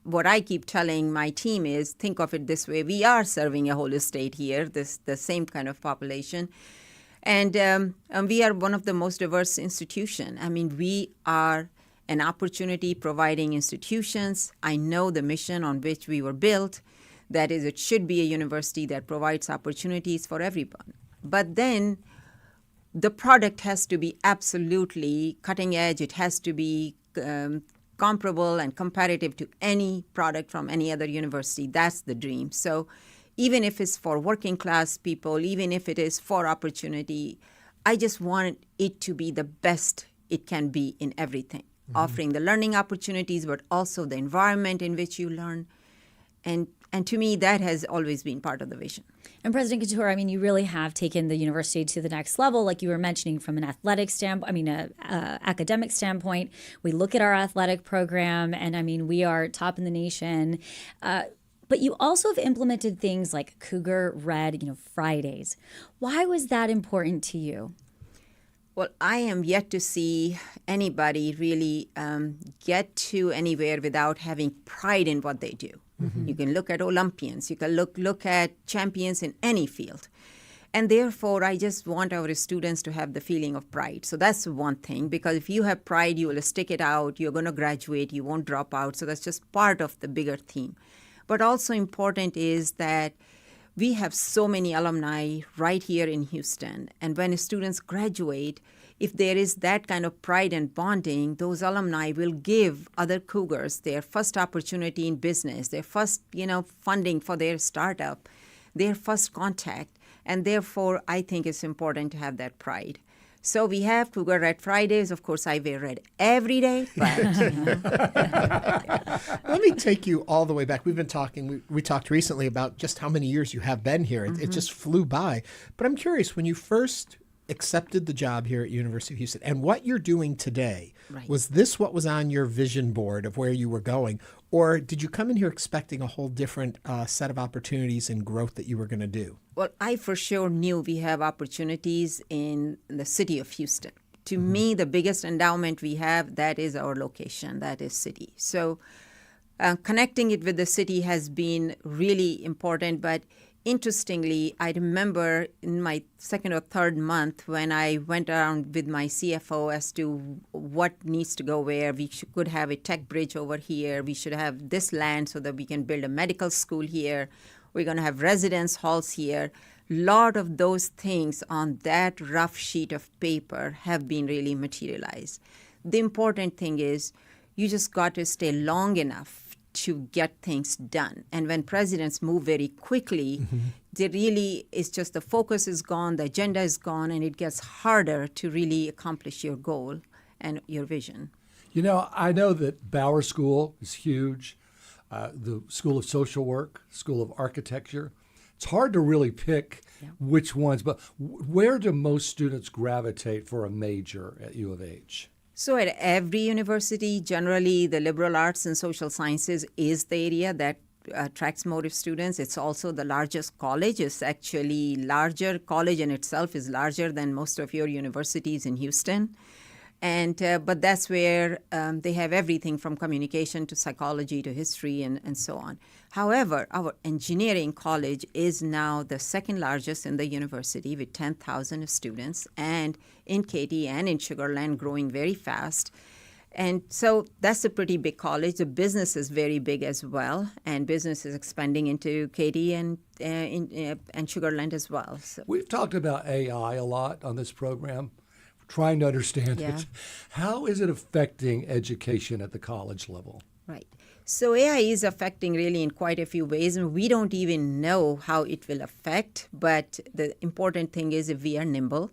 what I keep telling my team is, think of it this way. We are serving a whole state here, the same kind of population. And we are one of the most diverse institutions. I mean, we are an opportunity providing institutions. I know the mission on which we were built. That is, it should be a university that provides opportunities for everyone. But then the product has to be absolutely cutting edge. It has to be comparable and competitive to any product from any other university. That's the dream. So even if it's for working class people, even if it is for opportunity, I just want it to be the best it can be in everything, offering the learning opportunities, but also the environment in which you learn. And to me, that has always been part of the vision. And President Khator, I mean, you really have taken the university to the next level, like you were mentioning, from an athletic standpoint, academic standpoint. We look at our athletic program, and I mean, we are top in the nation. But you also have implemented things like Cougar Red, Fridays. Why was that important to you? Well, I am yet to see anybody really get to anywhere without having pride in what they do. Mm-hmm. You can look at Olympians. You can look at champions in any field. And therefore, I just want our students to have the feeling of pride. So that's one thing, because if you have pride, you will stick it out. You're going to graduate. You won't drop out. So that's just part of the bigger theme. But also important is that we have so many alumni right here in Houston. And when students graduate, if there is that kind of pride and bonding, those alumni will give other Cougars their first opportunity in business, their first, funding for their startup, their first contact. And therefore, I think it's important to have that pride. So we have Cougar Red Fridays. Of course, I wear red every day. But Let me take you all the way back. We've been talking. We talked recently about just how many years you have been here. It just flew by. But I'm curious, when you first accepted the job here at University of Houston and what you're doing today, was this what was on your vision board of where you were going? Or did you come in here expecting a whole different set of opportunities and growth that you were going to do? Well, I for sure knew we have opportunities in the city of Houston. To me, the biggest endowment we have, that is our location, that is city. So connecting it with the city has been really important. But interestingly, I remember in my second or third month when I went around with my CFO as to what needs to go where. We could have a tech bridge over here. We should have this land so that we can build a medical school here. We're going to have residence halls here. A lot of those things on that rough sheet of paper have been really materialized. The important thing is you just got to stay long enough to get things done. And when presidents move very quickly, there really is just the focus is gone, the agenda is gone, and it gets harder to really accomplish your goal and your vision. You know, I know that Bauer School is huge, the School of Social Work, School of Architecture. It's hard to really pick which ones, but where do most students gravitate for a major at U of H? So at every university, generally the liberal arts and social sciences is the area that attracts more of students. It's also the largest college. It's actually larger. College in itself is larger than most of your universities in Houston. And but that's where they have everything from communication to psychology to history and so on. However, our engineering college is now the second largest in the university with 10,000 students, and in Katy and in Sugar Land growing very fast. And so that's a pretty big college. The business is very big as well, and business is expanding into Katy and Sugar Land as well. So. We've talked about AI a lot on this program, trying to understand it. How is it affecting education at the college level? Right. So AI is affecting really in quite a few ways, and we don't even know how it will affect. But the important thing is if we are nimble,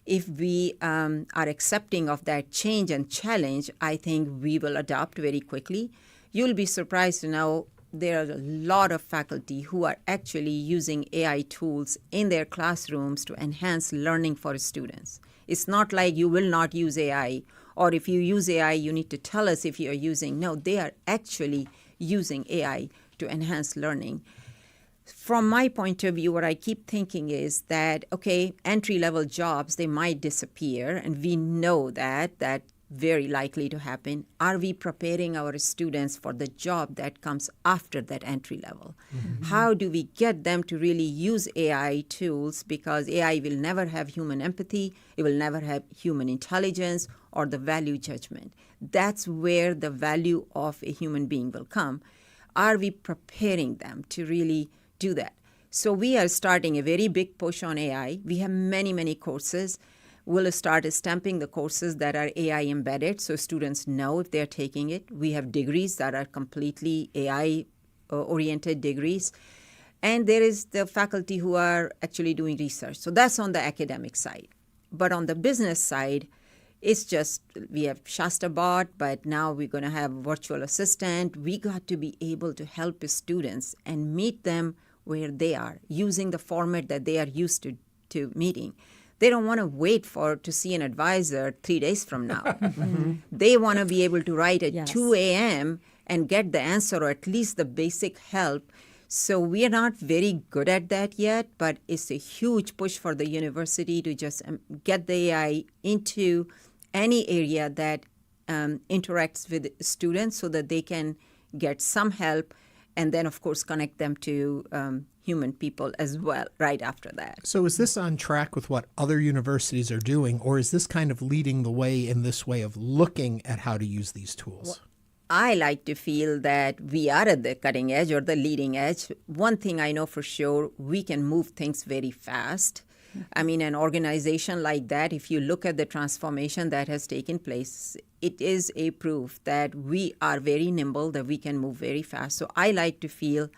if we are accepting of that change and challenge, I think we will adopt very quickly. You'll be surprised to know there are a lot of faculty who are actually using AI tools in their classrooms to enhance learning for students. It's not like you will not use AI, or if you use AI, you need to tell us if you are using. No, they are actually using AI to enhance learning. From my point of view, what I keep thinking is that, okay, entry-level jobs, they might disappear, and we know that very likely to happen. Are we preparing our students for the job that comes after that entry level? Mm-hmm. How do we get them to really use AI tools? Because AI will never have human empathy, it will never have human intelligence or the value judgment. That's where the value of a human being will come. Are we preparing them to really do that? So we are starting a very big push on AI. We have many, many courses. We'll start stamping the courses that are AI embedded so students know if they're taking it. We have degrees that are completely AI-oriented degrees. And there is the faculty who are actually doing research. So that's on the academic side. But on the business side, it's just we have ShastaBot, but now we're going to have virtual assistant. We got to be able to help students and meet them where they are, using the format that they are used to meeting. They don't want to wait to see an advisor 3 days from now. Mm-hmm. They want to be able to write at 2 a.m. and get the answer or at least the basic help. So we are not very good at that yet, but it's a huge push for the university to just get the AI into any area that interacts with students so that they can get some help and then, of course, connect them to human people as well right after that. So is this on track with what other universities are doing, or is this kind of leading the way in this way of looking at how to use these tools? Well, I like to feel that we are at the cutting edge or the leading edge. One thing I know for sure, we can move things very fast. I mean, an organization like that, if you look at the transformation that has taken place, it is a proof that we are very nimble, that we can move very fast. So I like to feel,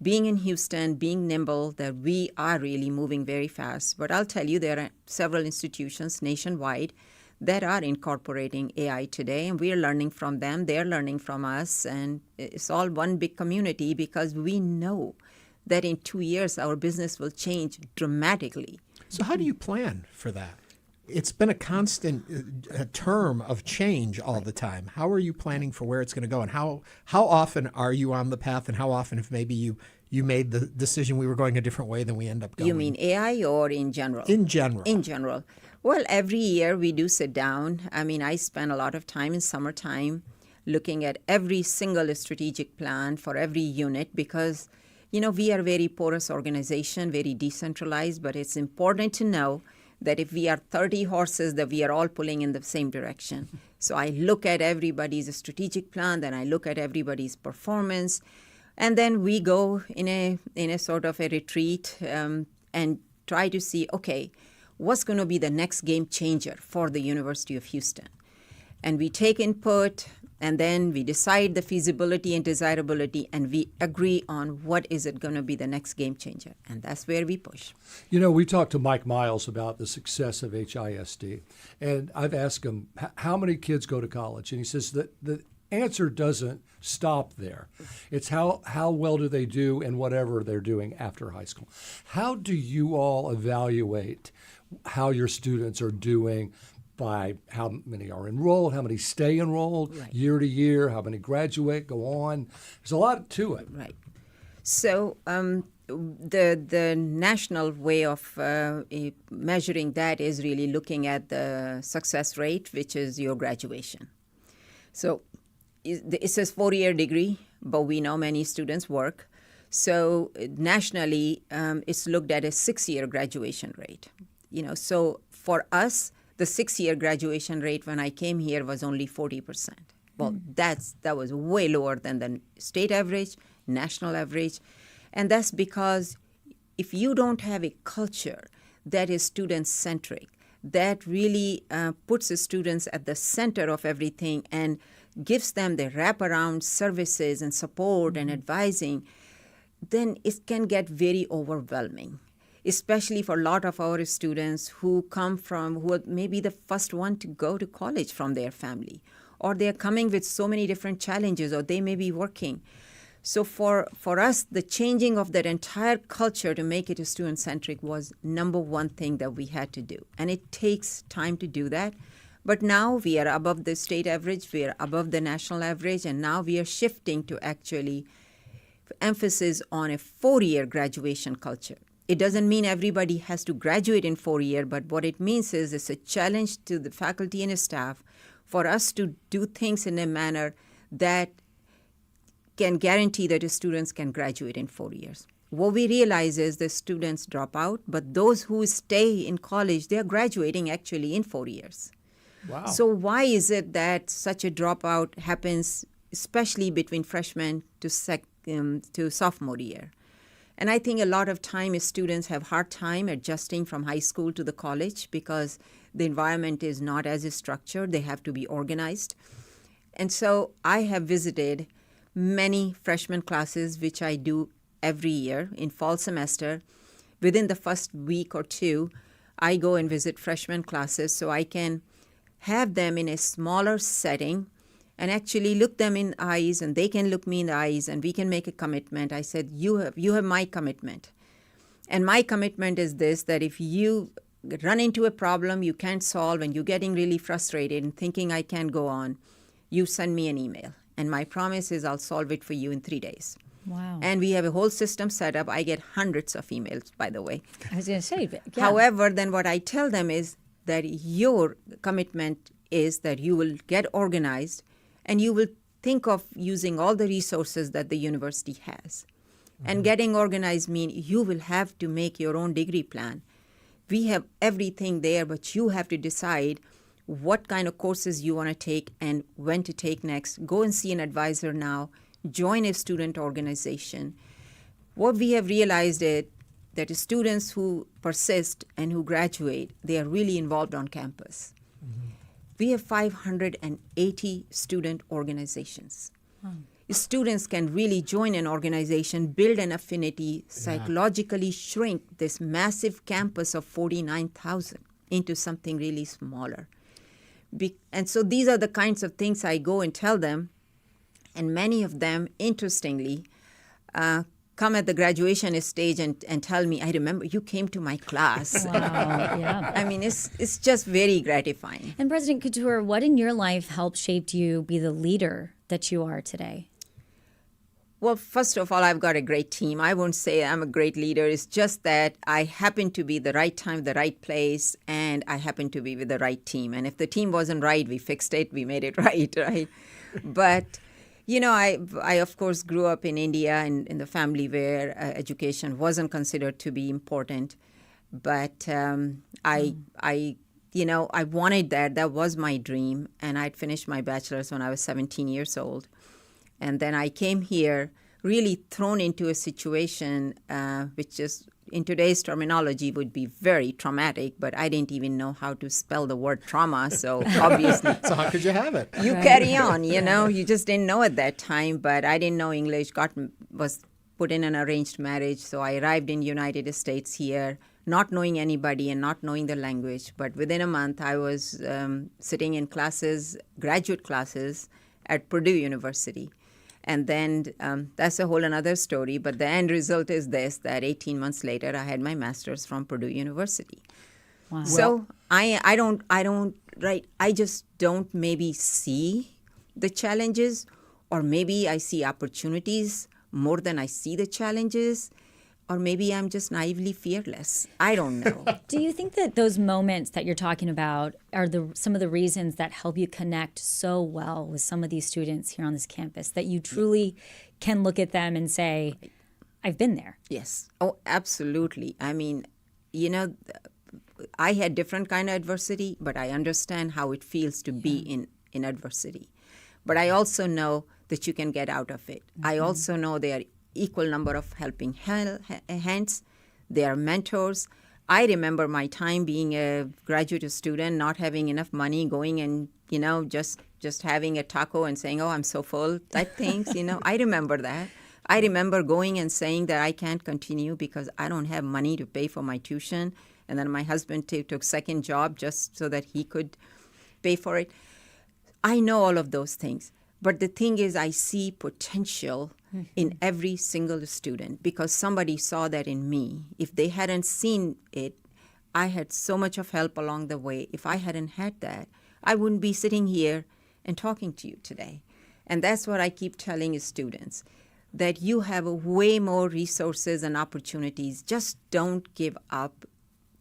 being in Houston, being nimble, that we are really moving very fast. But I'll tell you, there are several institutions nationwide that are incorporating AI today, and we are learning from them. They're learning from us, and it's all one big community because we know that in 2 years our business will change dramatically. So how do you plan for that? It's been a constant term of change all the time. How are you planning for where it's going to go? And how often are you on the path? And how often if maybe you made the decision we were going a different way than we end up going? You mean AI or in general? In general. In general. Well, every year we do sit down. I mean, I spend a lot of time in summertime looking at every single strategic plan for every unit because, you know, we are a very porous organization, very decentralized, but it's important to know that if we are 30 horses, that we are all pulling in the same direction. So I look at everybody's strategic plan, then I look at everybody's performance, and then we go in a sort of a retreat and try to see, okay, what's going to be the next game changer for the University of Houston? And we take input, And then we decide the feasibility and desirability, and we agree on what is it going to be the next game changer. And that's where we push. You know, we talked to Mike Miles about the success of HISD, and I've asked him, how many kids go to college? And he says that the answer doesn't stop there. It's how well do they do in whatever they're doing after high school. How do you all evaluate how your students are doing by how many are enrolled, how many stay enrolled year to year, how many graduate, go on? There's a lot to it. Right. So the national way of measuring that is really looking at the success rate, which is your graduation. So it says 4-year degree, but we know many students work. So nationally, it's looked at a 6-year graduation rate. You know, so for us, the 6-year graduation rate when I came here was only 40%. Well, that was way lower than the state average, national average. And that's because if you don't have a culture that is student-centric, that really puts the students at the center of everything and gives them the wraparound services and support and advising, then it can get very overwhelming, especially for a lot of our students who are maybe the first one to go to college from their family, or they're coming with so many different challenges, or they may be working. So for us, the changing of that entire culture to make it student-centric was number one thing that we had to do. And it takes time to do that. But now we are above the state average, we are above the national average, and now we are shifting to actually emphasis on a 4-year graduation culture. It doesn't mean everybody has to graduate in 4 years, but what it means is it's a challenge to the faculty and staff for us to do things in a manner that can guarantee that the students can graduate in 4 years. What we realize is the students drop out, but those who stay in college, they're graduating actually in 4 years. Wow. So why is it that such a dropout happens, especially between freshman to sophomore year? And I think a lot of time students have hard time adjusting from high school to the college because the environment is not as structured. They have to be organized. And so I have visited many freshman classes, which I do every year in fall semester. Within the first week or two, I go and visit freshman classes so I can have them in a smaller setting and actually look them in the eyes, and they can look me in the eyes, and we can make a commitment. I said, you have my commitment. And my commitment is this, that if you run into a problem you can't solve and you're getting really frustrated and thinking I can't go on, you send me an email. And my promise is I'll solve it for you in 3 days. Wow. And we have a whole system set up. I get hundreds of emails, by the way. I was going to say, yeah. However, then what I tell them is that your commitment is that you will get organized and you will think of using all the resources that the university has. And getting organized means you will have to make your own degree plan. We have everything there, but you have to decide what kind of courses you want to take and when to take next. Go and see an advisor now. Join a student organization. What we have realized is that students who persist and who graduate, they are really involved on campus. We have 580 student organizations. Students can really join an organization, build an affinity, psychologically shrink this massive campus of 49,000 into something really smaller. And so these are the kinds of things I go and tell them. And many of them, interestingly, come at the graduation stage and tell me, I remember you came to my class. Wow, yeah. I mean, it's just very gratifying. And President Khator, what in your life helped shape you be the leader that you are today? Well, first of all, I've got a great team. I won't say I'm a great leader. It's just that I happen to be the right time, the right place, and I happen to be with the right team. And if the team wasn't right, we fixed it, we made it right? But, you know, I of course grew up in India and in the family where education wasn't considered to be important. But I wanted that. That was my dream. And I'd finished my bachelor's when I was 17 years old. And then I came here really thrown into a situation which just in today's terminology would be very traumatic, but I didn't even know how to spell the word trauma, so obviously. So how could you have it? You carry on, you just didn't know at that time, but I didn't know English, was put in an arranged marriage, so I arrived in United States here, not knowing anybody and not knowing the language, but within a month I was sitting in classes, graduate classes at Purdue University. And then that's a whole another story. But the end result is this, that 18 months later, I had my master's from Purdue University. Wow. So I just don't maybe see the challenges, or maybe I see opportunities more than I see the challenges, or maybe I'm just naively fearless. I don't know. Do you think that those moments that you're talking about are some of the reasons that help you connect so well with some of these students here on this campus, that you truly can look at them and say, I've been there? Yes. Oh, absolutely. I mean, I had different kind of adversity, but I understand how it feels to be in adversity. But I also know that you can get out of it. Mm-hmm. I also know there are equal number of helping hands. They are mentors. I remember my time being a graduate student, not having enough money, going and, just having a taco and saying, oh, I'm so full, type things, I remember that. I remember going and saying that I can't continue because I don't have money to pay for my tuition. And then my husband took second job just so that he could pay for it. I know all of those things. But the thing is, I see potential in every single student because somebody saw that in me. If they hadn't seen it, I had so much of help along the way. If I hadn't had that, I wouldn't be sitting here and talking to you today. And that's what I keep telling students, that you have way more resources and opportunities. Just don't give up.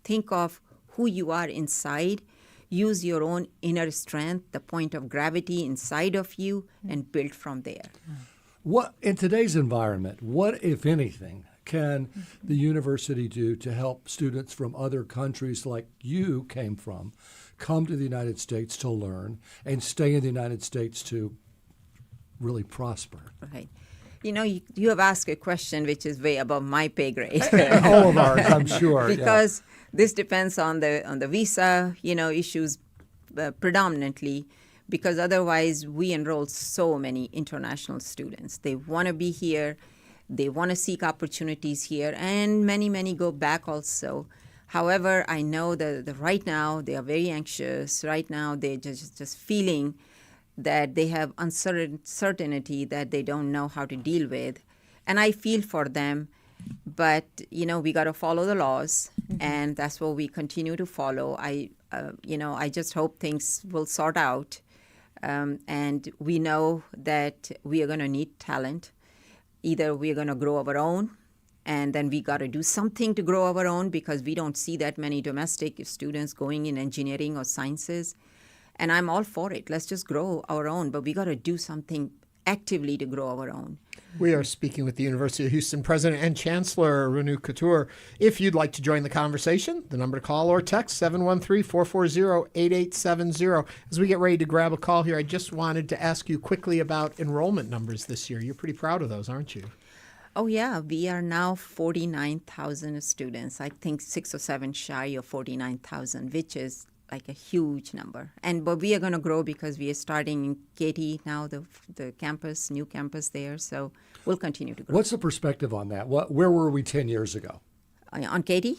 Think of who you are inside. Use your own inner strength, the point of gravity inside of you, and build from there. What in today's environment, what, if anything, can the university do to help students from other countries like you came from come to the United States to learn and stay in the United States to really prosper? Right. You have asked a question which is way above my pay grade. All of ours, I'm sure. Because this depends on the visa, issues predominantly, because otherwise we enroll so many international students. They want to be here. They want to seek opportunities here, and many, many go back also. However, I know that right now they are very anxious. Right now they're just feeling that they have uncertainty that they don't know how to deal with. And I feel for them, but, we got to follow the laws, and that's what we continue to follow. I just hope things will sort out. And we know that we are going to need talent. Either we're going to grow our own, and then we got to do something to grow our own because we don't see that many domestic students going in engineering or sciences. And I'm all for it. Let's just grow our own, but we got to do something actively to grow our own. We are speaking with the University of Houston President and Chancellor Renu Khator. If you'd like to join the conversation, the number to call or text 713-440-8870. As we get ready to grab a call here, I just wanted to ask you quickly about enrollment numbers this year. You're pretty proud of those, aren't you? Oh, yeah. We are now 49,000 students. I think 6 or 7 shy of 49,000, which is like a huge number. But we are going to grow because we are starting in Katy now, the campus, new campus there. So we'll continue to grow. What's the perspective on that? Where were we 10 years ago? On Katy?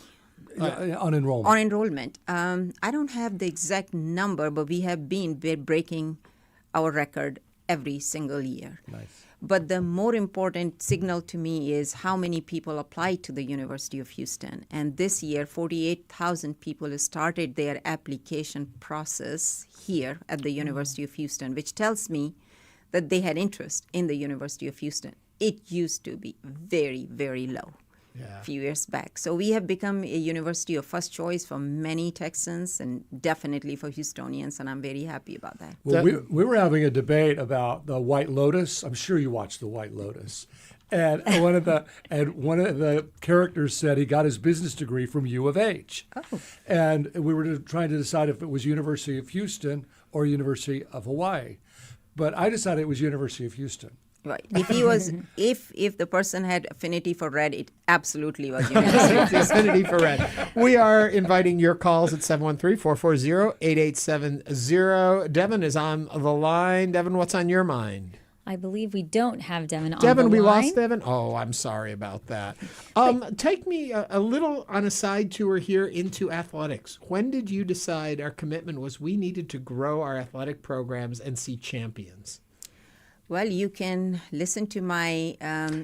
On enrollment. On enrollment. I don't have the exact number, but we have been breaking our record every single year. Nice. But the more important signal to me is how many people applied to the University of Houston. And this year, 48,000 people started their application process here at the University of Houston, which tells me that they had interest in the University of Houston. It used to be very, very low a few years back. So we have become a university of first choice for many Texans and definitely for Houstonians, and I'm very happy about that. Well, we were having a debate about the White Lotus. I'm sure you watched the White Lotus. And one of the characters said he got his business degree from U of H. Oh. And we were trying to decide if it was University of Houston or University of Hawaii. But I decided it was University of Houston. Right. If he was, if the person had affinity for red, it absolutely was unanimous. Affinity for red. We are inviting your calls at 713-440-8870. Devin is on the line. Devin, what's on your mind? I believe we don't have Devin on Devin, the we line. lost Devin? Oh, I'm sorry about that. Take me a little on a side tour here into athletics. When did you decide our commitment was we needed to grow our athletic programs and see champions? Well, you can listen to my,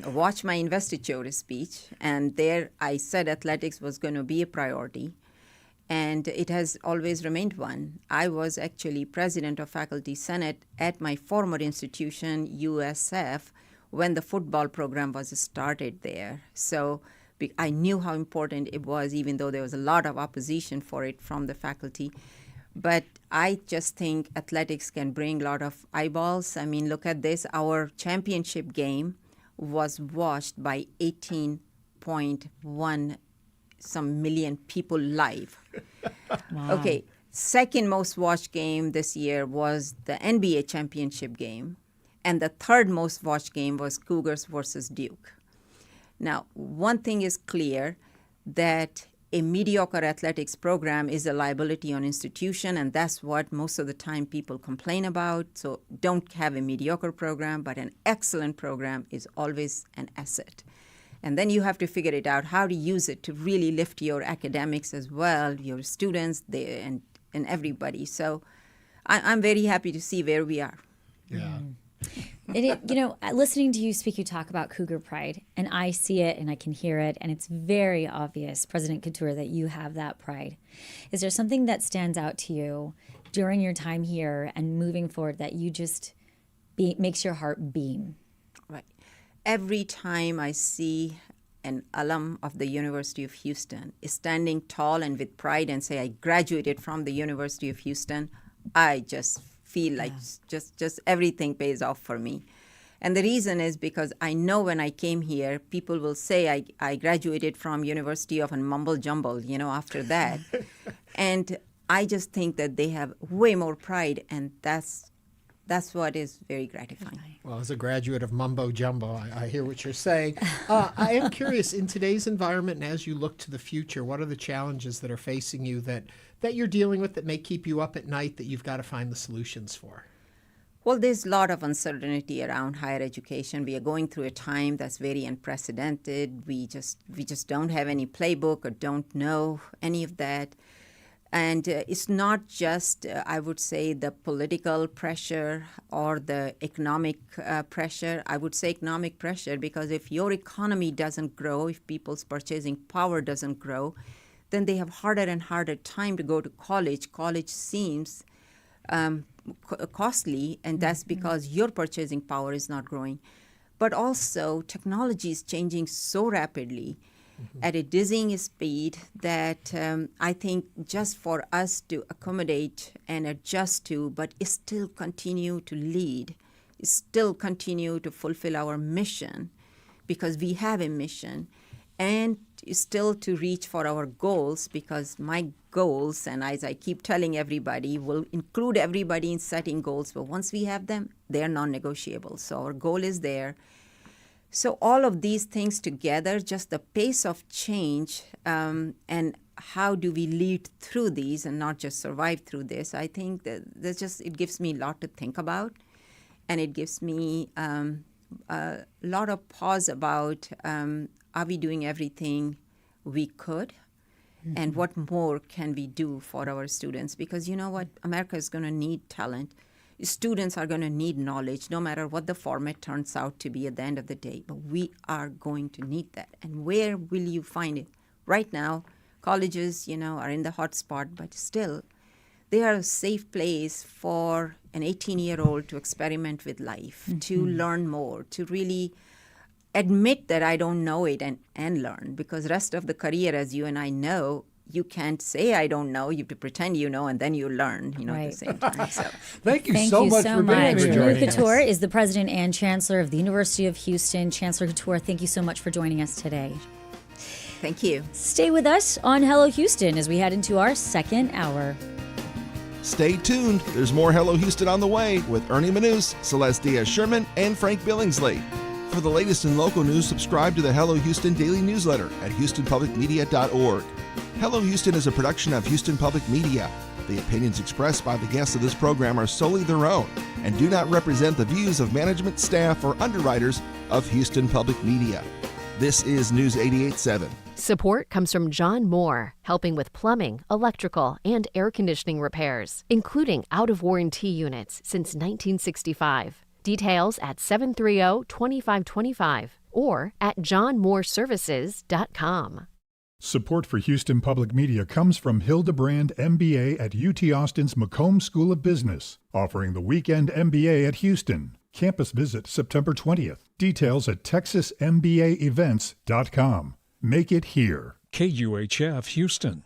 watch my investiture speech, and there I said athletics was going to be a priority, and it has always remained one. I was actually president of Faculty Senate at my former institution, USF, when the football program was started there. So I knew how important it was, even though there was a lot of opposition for it from the faculty. But I just think athletics can bring a lot of eyeballs. I mean, look at this. Our championship game was watched by 18.1 some million people live. Wow. Okay, second most watched game this year was the NBA championship game, and the third most watched game was Cougars versus Duke. Now, one thing is clear, that a mediocre athletics program is a liability on institution, and that's what most of the time people complain about. So don't have a mediocre program, but an excellent program is always an asset. And then you have to figure it out how to use it to really lift your academics as well, your students and everybody. So I'm very happy to see where we are. Yeah. Listening to you speak, you talk about Cougar pride, and I see it and I can hear it, and it's very obvious, President Khator, that you have that pride. Is there something that stands out to you during your time here and moving forward that you just makes your heart beam? Right. Every time I see an alum of the University of Houston standing tall and with pride and say, I graduated from the University of Houston, I just feel like just everything pays off for me. And the reason is because I know when I came here, people will say I graduated from University of and mumble jumble, after that. And I just think that they have way more pride, and that's what is very gratifying. Well, as a graduate of mumbo jumbo, I hear what you're saying. I am curious, in today's environment and as you look to the future, what are the challenges that are facing you that you're dealing with that may keep you up at night that you've got to find the solutions for? Well, there's a lot of uncertainty around higher education. We are going through a time that's very unprecedented. We just don't have any playbook or don't know any of that. And it's not just, I would say, the political pressure or the economic pressure. I would say economic pressure, because if your economy doesn't grow, if people's purchasing power doesn't grow, then they have harder and harder time to go to college. College seems costly, and that's because your purchasing power is not growing. But also, technology is changing so rapidly at a dizzying speed that I think just for us to accommodate and adjust to, but still continue to lead, still continue to fulfill our mission, because we have a mission, and still to reach for our goals, because my goals, and as I keep telling everybody, will include everybody in setting goals, but once we have them, they're non-negotiable. So our goal is there. So all of these things together, just the pace of change, and how do we lead through these and not just survive through this, I think that it gives me a lot to think about, and it gives me a lot of pause about are we doing everything we could, and what more can we do for our students? Because you know what, America is going to need talent. Students are going to need knowledge, no matter what the format turns out to be at the end of the day. But we are going to need that. And where will you find it? Right now, colleges, are in the hot spot, but still, they are a safe place for an 18-year-old to experiment with life, to learn more, to really admit that I don't know it and learn. Because rest of the career, as you and I know, you can't say I don't know. You have to pretend you know, and then you learn, at the same time. So, Thank you so much for being here. Renu Khator is the president and chancellor of the University of Houston. Chancellor Khator, thank you so much for joining us today. Thank you. Stay with us on Hello Houston as we head into our second hour. Stay tuned. There's more Hello Houston on the way with Ernie Manous, Celeste Diaz-Sherman, and Frank Billingsley. For the latest in local news, subscribe to the Hello Houston daily newsletter at houstonpublicmedia.org. Hello Houston is a production of Houston Public Media. The opinions expressed by the guests of this program are solely their own and do not represent the views of management, staff, or underwriters of Houston Public Media. This is News 88.7. Support comes from John Moore, helping with plumbing, electrical, and air conditioning repairs, including out-of-warranty units since 1965. Details at 730-2525 or at johnmooreservices.com. Support for Houston Public Media comes from Hildebrand MBA at UT Austin's Macomb School of Business, offering the weekend MBA at Houston. Campus visit September 20th. Details at texasmbaevents.com. Make it here. KUHF Houston.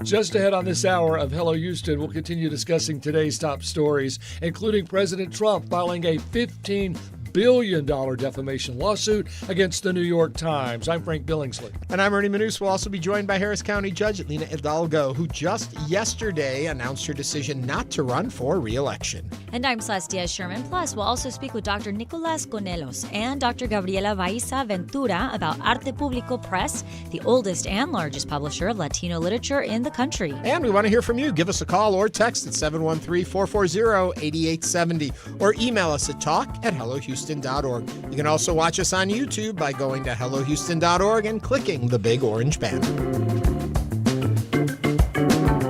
Just ahead on this hour of Hello Houston, we'll continue discussing today's top stories, including President Trump filing a $15 billion defamation lawsuit against the New York Times. I'm Frank Billingsley. And I'm Ernie Manous. We'll also be joined by Harris County Judge Lina Hidalgo, who just yesterday announced her decision not to run for re-election. And I'm Celeste Diaz-Sherman. Plus, we'll also speak with Dr. Nicolás Kanellos and Dr. Gabriela Baeza Ventura about Arte Público Press, the oldest and largest publisher of Latino literature in the country. And we want to hear from you. Give us a call or text at 713-440-8870 or email us at talk@hellohouston.org. You can also watch us on YouTube by going to hellohouston.org and clicking the big orange banner.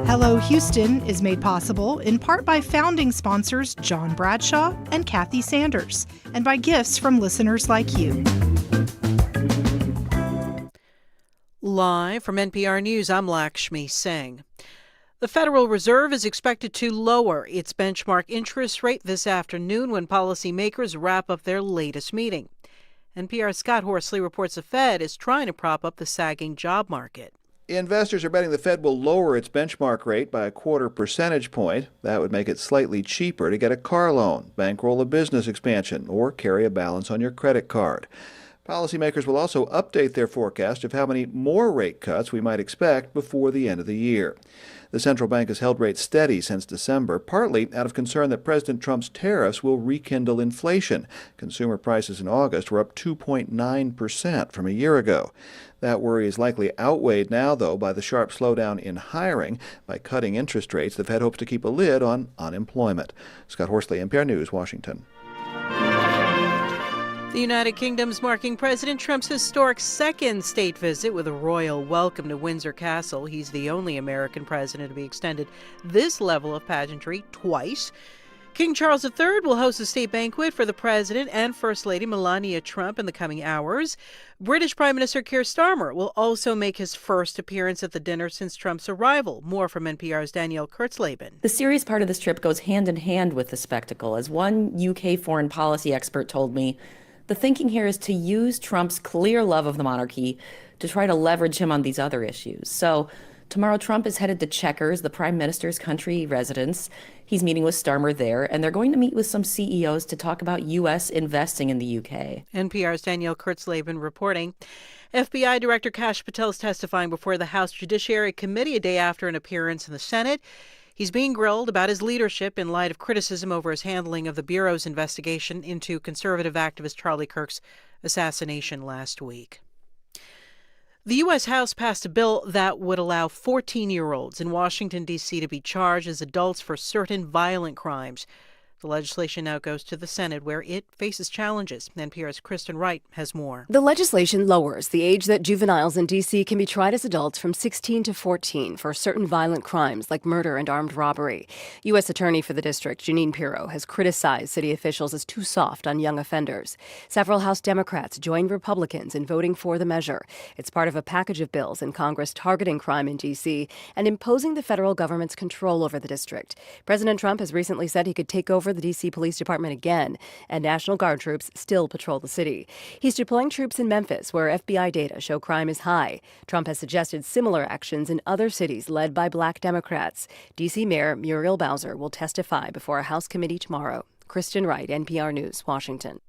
Hello Houston is made possible in part by founding sponsors John Bradshaw and Kathy Sanders, and by gifts from listeners like you. Live from NPR News, I'm Lakshmi Singh. The Federal Reserve is expected to lower its benchmark interest rate this afternoon when policymakers wrap up their latest meeting. NPR's Scott Horsley reports the Fed is trying to prop up the sagging job market. Investors are betting the Fed will lower its benchmark rate by a 0.25 percentage point. That would make it slightly cheaper to get a car loan, bankroll a business expansion, or carry a balance on your credit card. Policymakers will also update their forecast of how many more rate cuts we might expect before the end of the year. The central bank has held rates steady since December, partly out of concern that President Trump's tariffs will rekindle inflation. Consumer prices in August were up 2.9% from a year ago. That worry is likely outweighed now, though, by the sharp slowdown in hiring. By cutting interest rates, the Fed hopes to keep a lid on unemployment. Scott Horsley, NPR News, Washington. The United Kingdom's marking President Trump's historic second state visit with a royal welcome to Windsor Castle. He's the only American president to be extended this level of pageantry twice. King Charles III will host a state banquet for the president and First Lady Melania Trump in the coming hours. British Prime Minister Keir Starmer will also make his first appearance at the dinner since Trump's arrival. More from NPR's Danielle Kurtzleben. The serious part of this trip goes hand in hand with the spectacle. As one UK foreign policy expert told me, the thinking here is to use Trump's clear love of the monarchy to try to leverage him on these other issues. So tomorrow, Trump is headed to Chequers, the prime minister's country residence. He's meeting with Starmer there, and they're going to meet with some CEOs to talk about U.S. investing in the UK. NPR's Danielle Kurtzleben reporting. FBI Director Kash Patel is testifying before the House Judiciary Committee a day after an appearance in the Senate. He's being grilled about his leadership in light of criticism over his handling of the Bureau's investigation into conservative activist Charlie Kirk's assassination last week. The U.S. House passed a bill that would allow 14-year-olds in Washington, D.C. to be charged as adults for certain violent crimes. The legislation now goes to the Senate, where it faces challenges. NPR's Kristen Wright has more. The legislation lowers the age that juveniles in D.C. can be tried as adults from 16 to 14 for certain violent crimes like murder and armed robbery. U.S. Attorney for the district, Jeanine Pirro, has criticized city officials as too soft on young offenders. Several House Democrats joined Republicans in voting for the measure. It's part of a package of bills in Congress targeting crime in D.C. and imposing the federal government's control over the district. President Trump has recently said he could take over the D.C. Police Department again, and National Guard troops still patrol the city. He's deploying troops in Memphis, where FBI data show crime is high. Trump has suggested similar actions in other cities led by black Democrats. D.C. Mayor Muriel Bowser will testify before a House committee tomorrow. Kristen Wright, NPR News, Washington.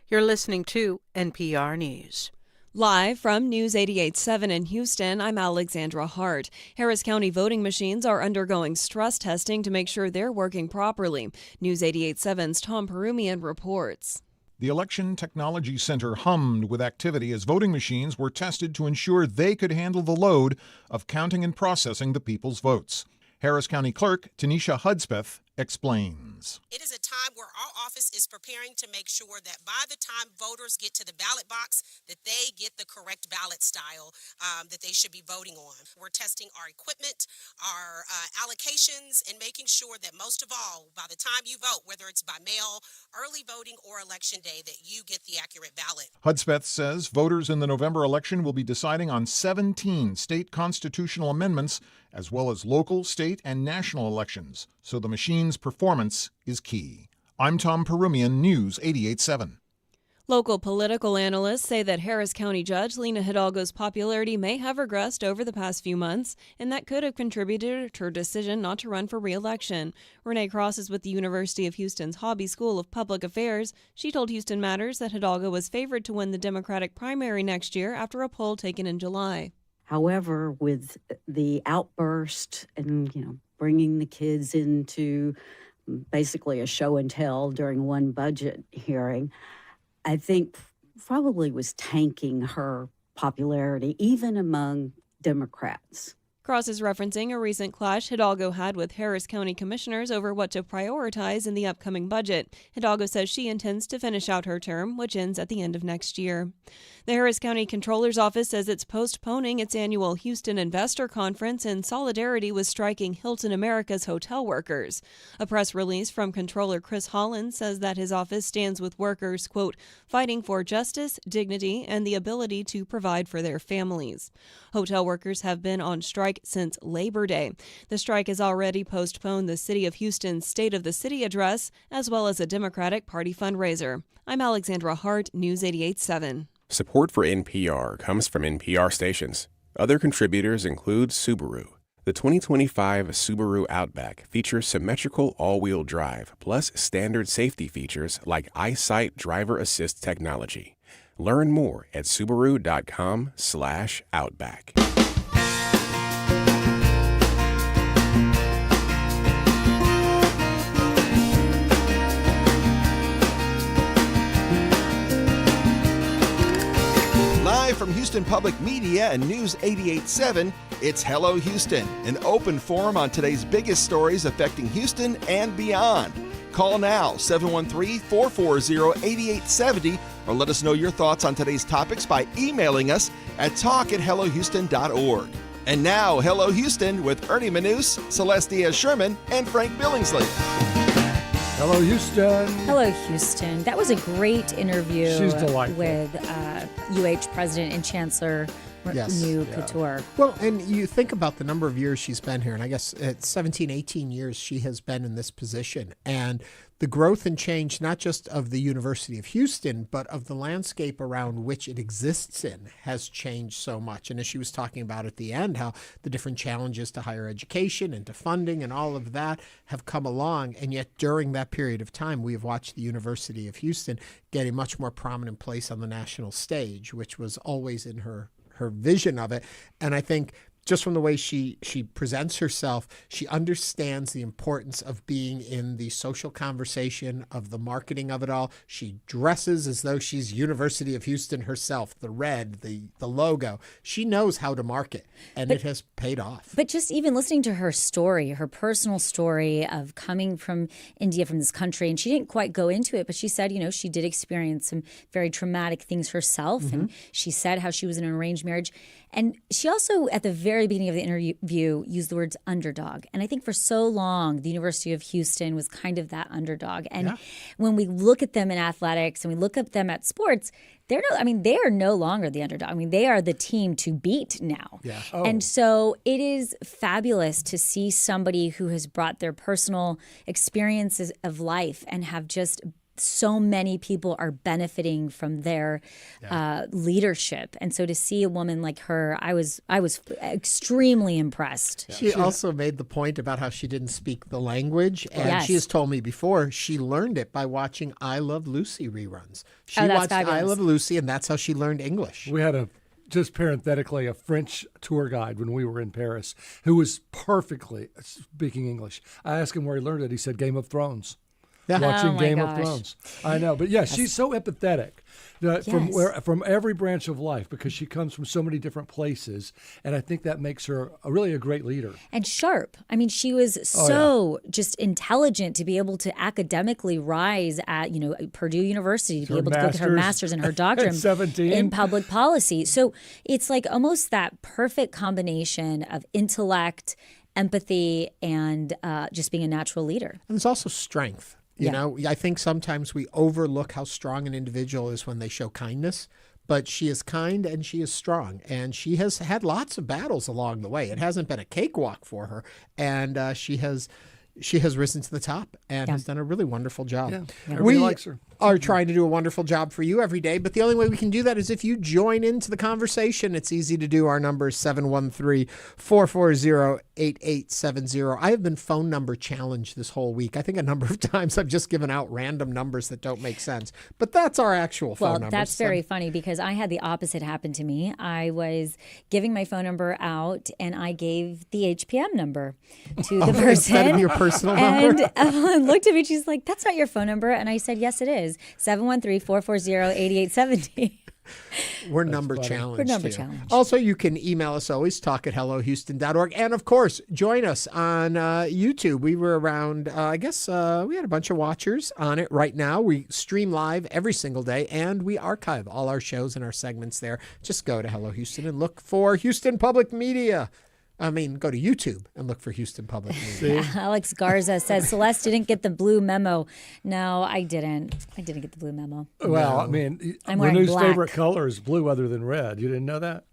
You're listening to NPR News. Live from News 88.7 in Houston, I'm Alexandra Hart. Harris County voting machines are undergoing stress testing to make sure they're working properly. News 88.7's Tom Perumian reports. The Election Technology Center hummed with activity as voting machines were tested to ensure they could handle the load of counting and processing the people's votes. Harris County Clerk Tanisha Hudspeth explains. It is a time where our office is preparing to make sure that by the time voters get to the ballot box, that they get the correct ballot style that they should be voting on. We're testing our equipment, our allocations, and making sure that most of all, by the time you vote, whether it's by mail, early voting, or election day, that you get the accurate ballot. Hudspeth says voters in the November election will be deciding on 17 state constitutional amendments, as well as local, state, and national elections, so the machine's performance is key. I'm Tom Perumian, News 88.7. Local political analysts say that Harris County Judge Lina Hidalgo's popularity may have regressed over the past few months, and that could have contributed to her decision not to run for re-election. Renee Cross is with the University of Houston's Hobby School of Public Affairs. She told Houston Matters that Hidalgo was favored to win the Democratic primary next year after a poll taken in July. However, with the outburst and, bringing the kids into basically a show and tell during one budget hearing, I think probably was tanking her popularity, even among Democrats. Cross is referencing a recent clash Hidalgo had with Harris County commissioners over what to prioritize in the upcoming budget. Hidalgo says she intends to finish out her term, which ends at the end of next year. The Harris County Comptroller's Office says it's postponing its annual Houston Investor Conference in solidarity with striking Hilton America's hotel workers. A press release from Comptroller Chris Holland says that his office stands with workers, quote, fighting for justice, dignity, and the ability to provide for their families. Hotel workers have been on strike since Labor Day. The strike has already postponed the City of Houston's State of the City address, as well as a Democratic Party fundraiser. I'm Alexandra Hart, News 88.7. Support for NPR comes from NPR stations. Other contributors include Subaru. The 2025 Subaru Outback features symmetrical all-wheel drive, plus standard safety features like EyeSight driver assist technology. Learn more at Subaru.com/Outback. Live from Houston Public Media and News 88.7, it's Hello Houston, an open forum on today's biggest stories affecting Houston and beyond. Call now, 713-440-8870, or let us know your thoughts on today's topics by emailing us at talk@hellohouston.org. And now, Hello Houston with Ernie Manous, Celeste Diaz-Sherman, and Frank Billingsley. Hello, Houston. Hello, Houston. That was a great interview. She's delightful. With UH President and Chancellor Renu Khator. Well, and you think about the number of years she's been here, and I guess it's 17, 18 years she has been in this position. And the growth and change, not just of the University of Houston, but of the landscape around which it exists in, has changed so much. And as she was talking about at the end, how the different challenges to higher education and to funding and all of that have come along. And yet during that period of time, we have watched the University of Houston get a much more prominent place on the national stage, which was always in her vision of it. And I think just from the way she presents herself, she understands the importance of being in the social conversation, of the marketing of it all. She dresses as though she's University of Houston herself, the red, the logo. She knows how to market, and it has paid off. But just even listening to her story, her personal story of coming from India, from this country, and she didn't quite go into it, but she said, she did experience some very traumatic things herself, and she said how she was in an arranged marriage. And she also, at the very beginning of the interview, used the words underdog. And I think for so long, the University of Houston was kind of that underdog. And when we look at them in athletics and we look at them at sports, they are no longer the underdog. They are the team to beat now. Yeah. And so it is fabulous to see somebody who has brought their personal experiences of life and have just so many people are benefiting from their leadership. And so to see a woman like her, I was extremely impressed. She also made the point about how she didn't speak the language. And she has told me before she learned it by watching I Love Lucy reruns. She watched I Love Lucy, and that's how she learned English. We had just parenthetically, a French tour guide when we were in Paris who was perfectly speaking English. I asked him where he learned it. He said Game of Thrones. Watching Game of Thrones. I know. But she's so empathetic from every branch of life because she comes from so many different places. And I think that makes her really a great leader. And sharp. I mean, she was just intelligent to be able to academically rise at, Purdue University, to be able to go get her master's and her doctorate in public policy. So it's like almost that perfect combination of intellect, empathy, and just being a natural leader. And there's also strength. You know, I think sometimes we overlook how strong an individual is when they show kindness, but she is kind and she is strong, and she has had lots of battles along the way. It hasn't been a cakewalk for her, and she has risen to the top and has done a really wonderful job. Everybody likes her. Are trying to do a wonderful job for you every day, but the only way we can do that is if you join into the conversation. It's easy to do. Our number is 713-440-8870. I have been phone number challenged this whole week. I think a number of times I've just given out random numbers that don't make sense, but that's our actual phone number. Well, that's very funny because I had the opposite happen to me. I was giving my phone number out and I gave the HPM number to the person. Instead of your personal number? And looked at me, she's like, that's not your phone number. And I said, yes, it is. 713-440-8870. We're number challenged. We're number challenged. Also, you can email us always, talk@hellohouston.org. And of course, join us on YouTube. We were around, we had a bunch of watchers on it right now. We stream live every single day, and we archive all our shows and our segments there. Just go to Hello Houston and look for Houston Public Media. Go to YouTube and look for Houston Public Media. Alex Garza says, Celeste didn't get the blue memo. No, I didn't. I didn't get the blue memo. Well, I mean, Renu's favorite color is blue other than red. You didn't know that?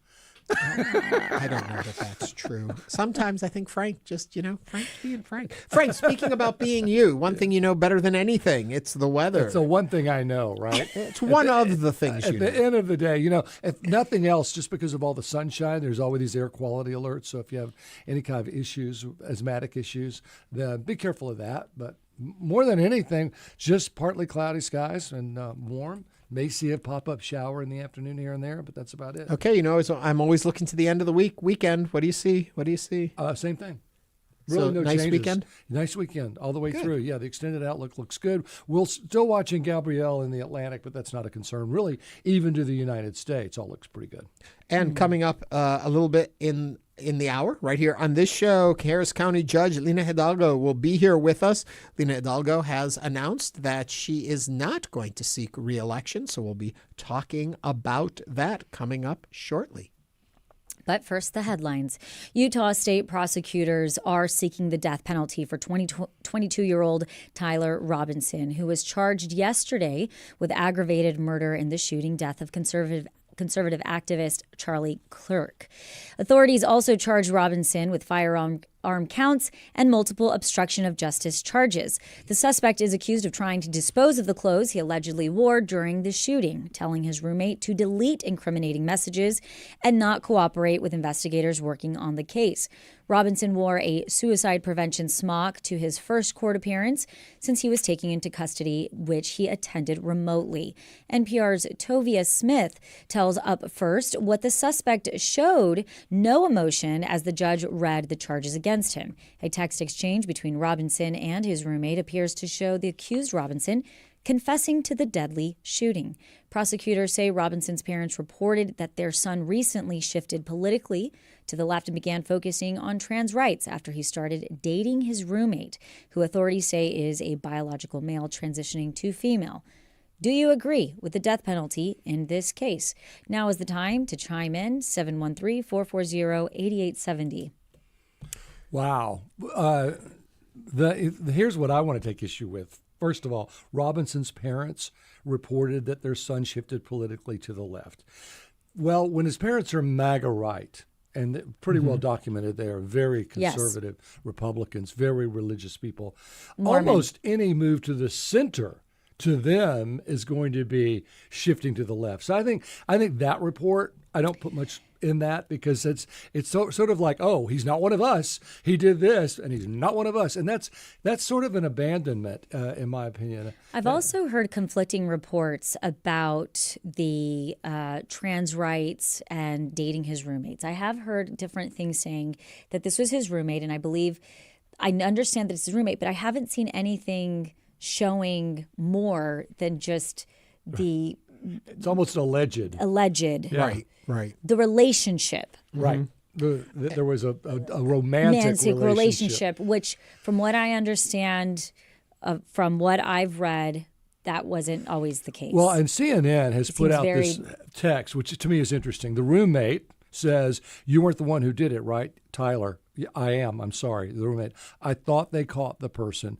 I don't know that that's true. Sometimes I think Frank Frank being Frank. Frank, speaking about being you, one thing you know better than anything, it's the weather. It's the one thing I know, right? It's one of the things you know. At the end of the day, if nothing else, just because of all the sunshine, there's always these air quality alerts. So if you have any kind of issues, asthmatic issues, then be careful of that. But more than anything, just partly cloudy skies and warm. May see a pop-up shower in the afternoon here and there, but that's about it. Okay, I'm always looking to the end of the weekend. What do you see? Same thing. Really, no nice changes. weekend? Nice weekend all the way through. Yeah, the extended outlook looks good. We're still watching Gabrielle in the Atlantic, but that's not a concern. Really, even to the United States, all looks pretty good. And coming up a little bit in the hour, right here on this show, Harris County Judge Lina Hidalgo will be here with us. Lina Hidalgo has announced that she is not going to seek re-election, so we'll be talking about that coming up shortly. But first, the headlines. Utah state prosecutors are seeking the death penalty for 22-year-old Tyler Robinson, who was charged yesterday with aggravated murder in the shooting death of conservative activist Charlie Kirk. Authorities also charged Robinson with firearm counts and multiple obstruction of justice charges. The suspect is accused of trying to dispose of the clothes he allegedly wore during the shooting, telling his roommate to delete incriminating messages and not cooperate with investigators working on the case. Robinson wore a suicide prevention smock to his first court appearance since he was taken into custody, which he attended remotely. NPR's Tovia Smith tells Up First what the suspect showed no emotion as the judge read the charges against him. A text exchange between Robinson and his roommate appears to show the accused Robinson confessing to the deadly shooting. Prosecutors say Robinson's parents reported that their son recently shifted politically to the left and began focusing on trans rights after he started dating his roommate, who authorities say is a biological male transitioning to female. Do you agree with the death penalty in this case? Now is the time to chime in, 713-440-8870. Wow. Here's what I want to take issue with. First of all, Robinson's parents reported that their son shifted politically to the left. Well, when his parents are MAGA right, and pretty well documented, they are very conservative Republicans, very religious people. Mormon. Almost any move to the center to them is going to be shifting to the left. So I think that report, I don't put much in that because it's sort of like, oh, he's not one of us. He did this, and he's not one of us, and that's sort of an abandonment, in my opinion. I've also heard conflicting reports about the trans rights and dating his roommates. I have heard different things saying that this was his roommate, and I understand that it's his roommate, but I haven't seen anything showing more than just the. It's almost alleged. Yeah. Right. The relationship. Right. There was a romantic relationship, which, from what I understand, from what I've read, that wasn't always the case. Well, and CNN has put out this text, which to me is interesting. The roommate says, "You weren't the one who did it, right, Tyler?" "Yeah, I am. I'm sorry." The roommate, "I thought they caught the person."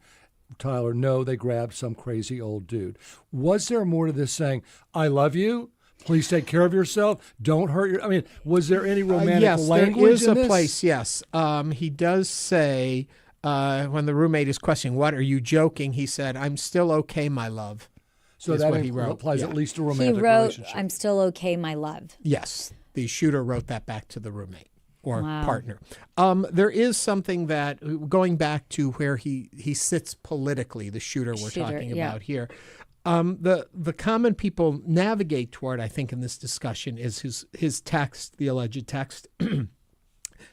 Tyler, "No, they grabbed some crazy old dude." Was there more to this saying, "I love you, please take care of yourself, don't hurt your..." I mean, was there any romantic language in this? Place, yes. He does say, when the roommate is questioning, "What, are you joking?" He said, "I'm still okay, my love." So that what he wrote. applies at least to romantic he wrote, relationship. "I'm still okay, my love." Yes. The shooter wrote that back to the roommate or Wow. partner. There is something that, going back to where he sits politically, the shooter we're talking about here, the common people navigate toward, I think, in this discussion is his text, the alleged text.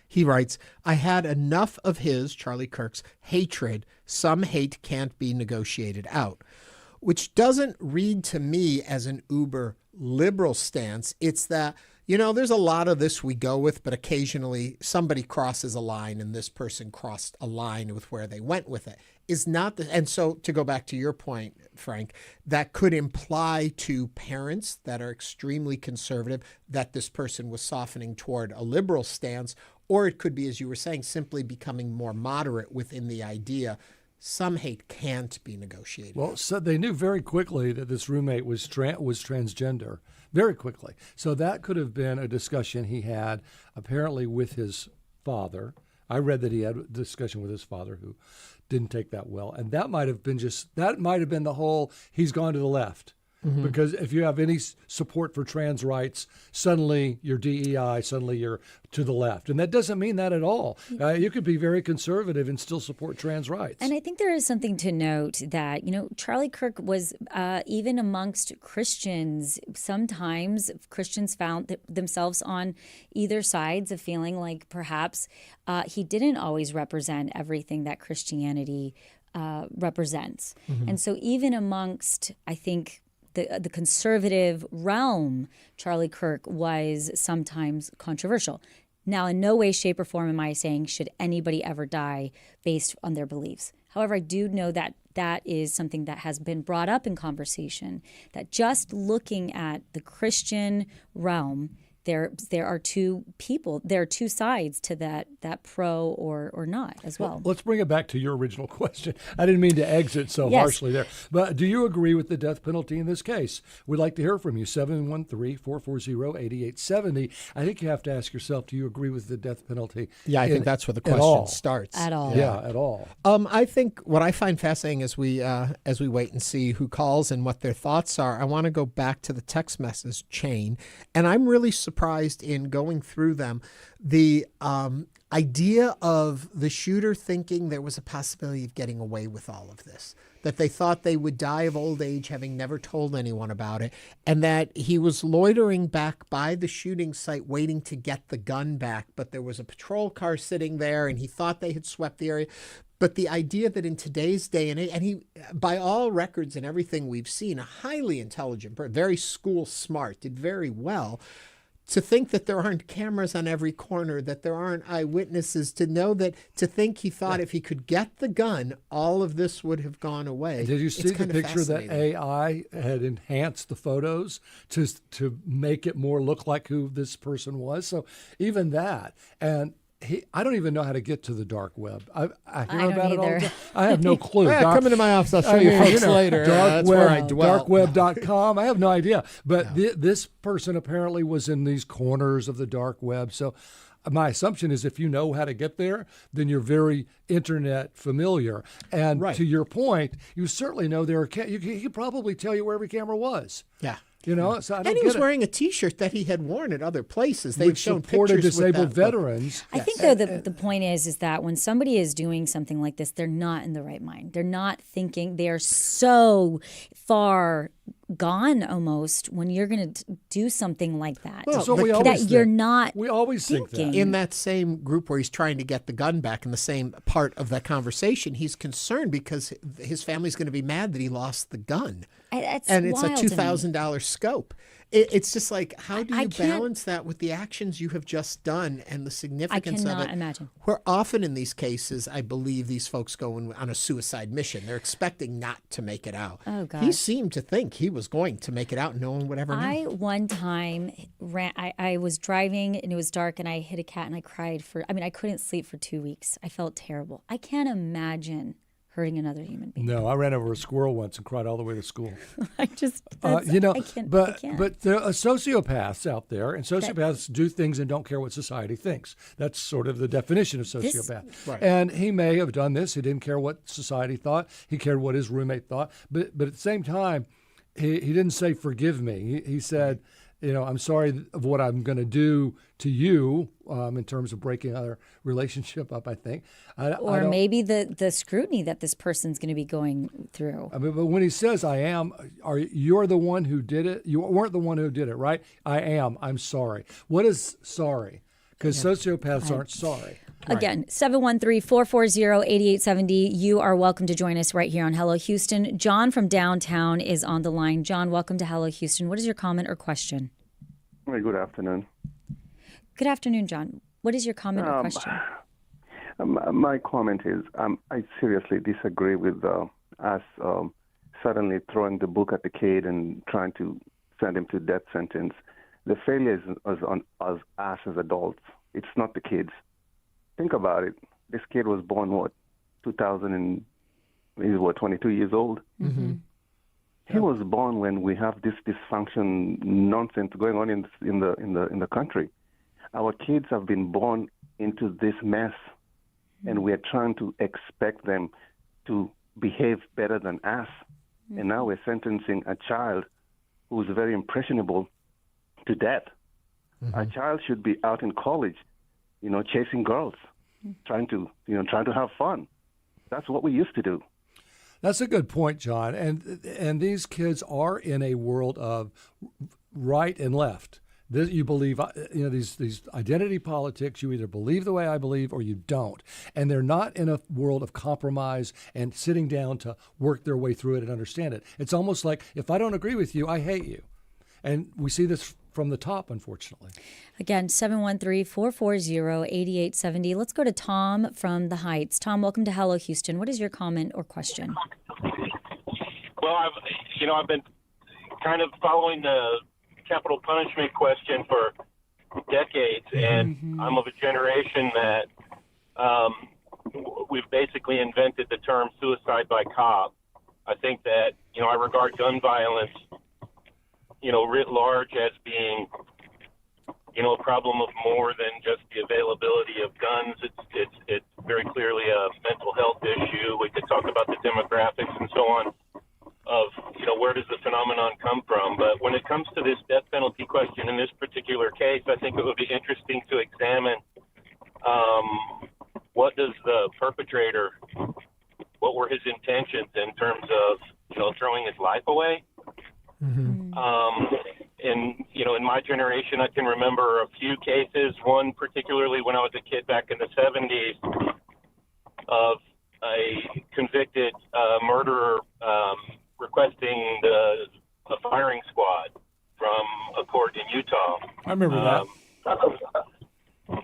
He writes, "I had enough of his," Charlie Kirk's, "hatred. Some hate can't be negotiated out," which doesn't read to me as an uber liberal stance. It's that, there's a lot of this we go with, but occasionally somebody crosses a line, and this person crossed a line with where they went with it. And so to go back to your point, Frank, that could imply to parents that are extremely conservative that this person was softening toward a liberal stance, or it could be, as you were saying, simply becoming more moderate within the idea some hate can't be negotiated. Well, so they knew very quickly that this roommate was transgender, very quickly. So that could have been a discussion he had apparently with his father. I read that he had a discussion with his father who didn't take that well. And that might have been the whole, he's gone to the left. Mm-hmm. Because if you have any support for trans rights, suddenly you're DEI, suddenly you're to the left. And that doesn't mean that at all. You could be very conservative and still support trans rights. And I think there is something to note that, Charlie Kirk was, even amongst Christians, sometimes Christians found themselves on either sides of feeling like perhaps he didn't always represent everything that Christianity represents. Mm-hmm. And so even amongst, I think, the conservative realm, Charlie Kirk was sometimes controversial. Now, in no way, shape, or form am I saying should anybody ever die based on their beliefs. However, I do know that that is something that has been brought up in conversation, that just looking at the Christian realm, there are two sides to that pro or not as well. Let's bring it back to your original question. I didn't mean to exit so harshly there. But do you agree with the death penalty in this case? We'd like to hear from you, 713-440-8870. I think you have to ask yourself, do you agree with the death penalty? Yeah, I think that's where the question starts. At all. Yeah, at all. I think what I find fascinating as we wait and see who calls and what their thoughts are, I want to go back to the text message chain. And I'm really surprised in going through them, the idea of the shooter thinking there was a possibility of getting away with all of this, that they thought they would die of old age having never told anyone about it, and that he was loitering back by the shooting site waiting to get the gun back, but there was a patrol car sitting there and he thought they had swept the area. But the idea that in today's day and age, and he, by all records and everything we've seen, a highly intelligent, very school smart, did very well. To think that there aren't cameras on every corner, that there aren't eyewitnesses, to think he thought if he could get the gun, all of this would have gone away. Did you see the picture that AI had enhanced the photos to make it more look like who this person was? So even that, and I don't even know how to get to the dark web. I hear about it all the time. I have no clue. Come into my office. I'll show you folks later. Dark that's where I dwell. Darkweb.com. I have no idea. But this person apparently was in these corners of the dark web. So my assumption is if you know how to get there, then you're very internet familiar. And to your point, you certainly know there are. He could probably tell you where every camera was. Yeah. You know, so I don't and he get was it. wearing a T-shirt that he had worn at other places. They've Which shown supported pictures with disabled that veterans. I think, though, the point is that when somebody is doing something like this, they're not in the right mind. They're not thinking. They are so far gone almost when you're going to do something like that. Well, you're not We always think that. In that same group where he's trying to get the gun back, in the same part of that conversation, he's concerned because his family's going to be mad that he lost the gun. And it's a $2,000 scope. It's just like, how do you balance that with the actions you have just done and the significance of it? I cannot imagine. Where often in these cases, I believe these folks go on a suicide mission. They're expecting not to make it out. Oh, gosh. He seemed to think he was going to make it out and no one would ever know. I one time I was driving and it was dark and I hit a cat and I cried I couldn't sleep for 2 weeks. I felt terrible. I can't imagine hurting another human being. No, I ran over a squirrel once and cried all the way to school. I can't. But there are sociopaths out there, and sociopaths do things and don't care what society thinks. That's sort of the definition of sociopath. Right. And he may have done this. He didn't care what society thought. He cared what his roommate thought. But at the same time, he didn't say forgive me. He said, I'm sorry of what I'm going to do to you in terms of breaking our relationship up, I think. Or maybe the scrutiny that this person's going to be going through. I mean, but when he says I am, you're the one who did it? You weren't the one who did it, right? I am. I'm sorry. What is sorry? Because sociopaths aren't sorry. Again, 713-440-8870. You are welcome to join us right here on Hello Houston. John from downtown is on the line. John, welcome to Hello Houston. What is your comment or question? Hey, good afternoon. Good afternoon, John. What is your comment or question? My comment is I seriously disagree with us suddenly throwing the book at the kid and trying to send him to death sentence. The failure is on us as adults. It's not the kids. Think about it. This kid was born, 2000 and he's 22 years old? Mm-hmm. He was born when we have this dysfunction nonsense going on in the country. Our kids have been born into this mess, and we are trying to expect them to behave better than us. Mm-hmm. And now we're sentencing a child who's very impressionable to death. Mm-hmm. A child should be out in college, chasing girls, trying to have fun. That's what we used to do. That's a good point, John. And these kids are in a world of right and left. You believe, these identity politics. You either believe the way I believe or you don't. And they're not in a world of compromise and sitting down to work their way through it and understand it. It's almost like, if I don't agree with you, I hate you. And we see this from the top, unfortunately. Again, 713-440-8870. Let's go to Tom from the Heights. Tom, welcome to Hello Houston. What is your comment or question? Well, I've been kind of following the capital punishment question for decades, and I'm of a generation that we've basically invented the term suicide by cop. I think that, I regard gun violence writ large as being, a problem of more than just the availability of guns. It's very clearly a mental health issue. We could talk about the demographics and so on of, where does the phenomenon come from? But when it comes to this death penalty question in this particular case, I think it would be interesting to examine what does the perpetrator, what were his intentions in terms of, throwing his life away? Mm-hmm. In my generation, I can remember a few cases, one particularly when I was a kid back in the 70s, of a convicted murderer requesting a firing squad from a court in Utah. I remember that.